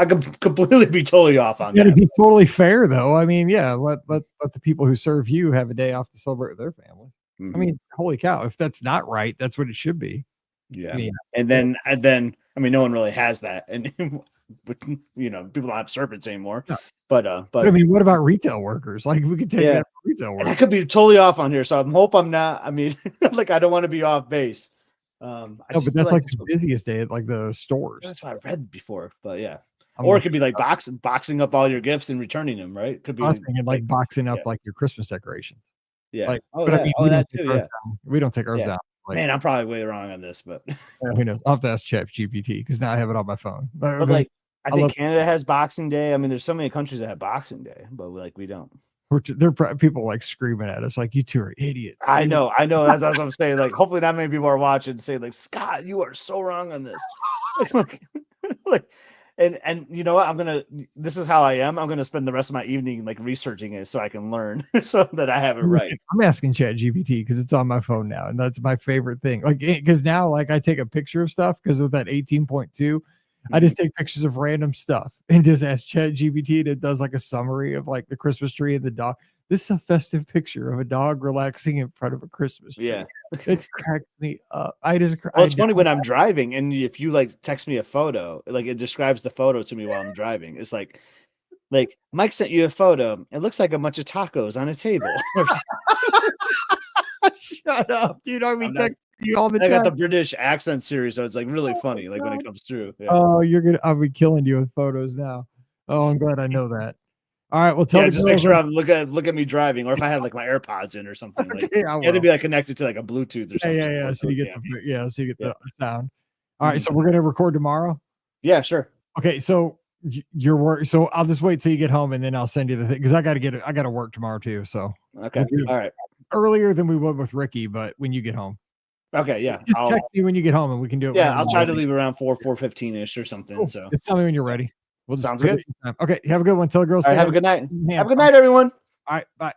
could completely be totally off on that. To be totally fair, though, I mean, yeah, let the people who serve you have a day off to celebrate with their family. I mean, holy cow! If that's not right, that's what it should be. Yeah, and then I mean, no one really has that, and people don't have servants anymore. No. But I mean, what about retail workers? Like, we could take that for retail workers. And I could be totally off on here, so I hope I'm not. I mean, like, I don't want to be off base. No, but that's like the busiest day at like the stores. That's what I read before, but yeah. Or it could be like boxing up all your gifts and returning them, right? It could be like boxing up like your Christmas decorations. Yeah. Like, I mean, that too. Yeah. We don't take ours down. Like, man, I'm probably way wrong on this, but who knows? I'll have to ask ChatGPT because now I have it on my phone. But like, I think Canada has Boxing Day. I mean, there's so many countries that have Boxing Day, but like we don't. There are people like screaming at us like, you two are idiots. I know. That's what I'm saying. Like, hopefully not many people are watching and say like, Scott, you are so wrong on this. like, and you know what? This is how I am. I'm going to spend the rest of my evening like researching it so I can learn so that I have it right. I'm asking ChatGPT because it's on my phone now. And that's my favorite thing. Like, because now like I take a picture of stuff because with that 18.2, I just take pictures of random stuff and just ask ChatGPT, and it does like a summary of like the Christmas tree and the dog. This is a festive picture of a dog relaxing in front of a Christmas tree. Yeah. It cracked me up. It's funny when I'm driving and if you like text me a photo, like it describes the photo to me while I'm driving. It's like Mike sent you a photo. It looks like a bunch of tacos on a table. Shut up, dude. I mean, you all the time. I got the British accent series, so it's like really funny, like when it comes through. Yeah. Oh, I'll be killing you with photos now. Oh, I'm glad I know that. All right, well, just make sure I'm look at me driving, or if I had like my AirPods in or something. Like, you have to be like connected to like a Bluetooth or something. Yeah. So you get the sound. All right, so we're gonna record tomorrow. Yeah, sure. Okay, so your work. So I'll just wait till you get home, and then I'll send you the thing because I got to work tomorrow too. So okay, all right. Earlier than we would with Ricky, but when you get home. Okay, yeah. Just text me when you get home, and we can do it. Yeah, I'll try to leave around 4:15 ish or something. Cool. So just tell me when you're ready. Sounds good. Okay, have a good one. Tell the girls. All right, have a good night. Have a good night, everyone. All right, bye.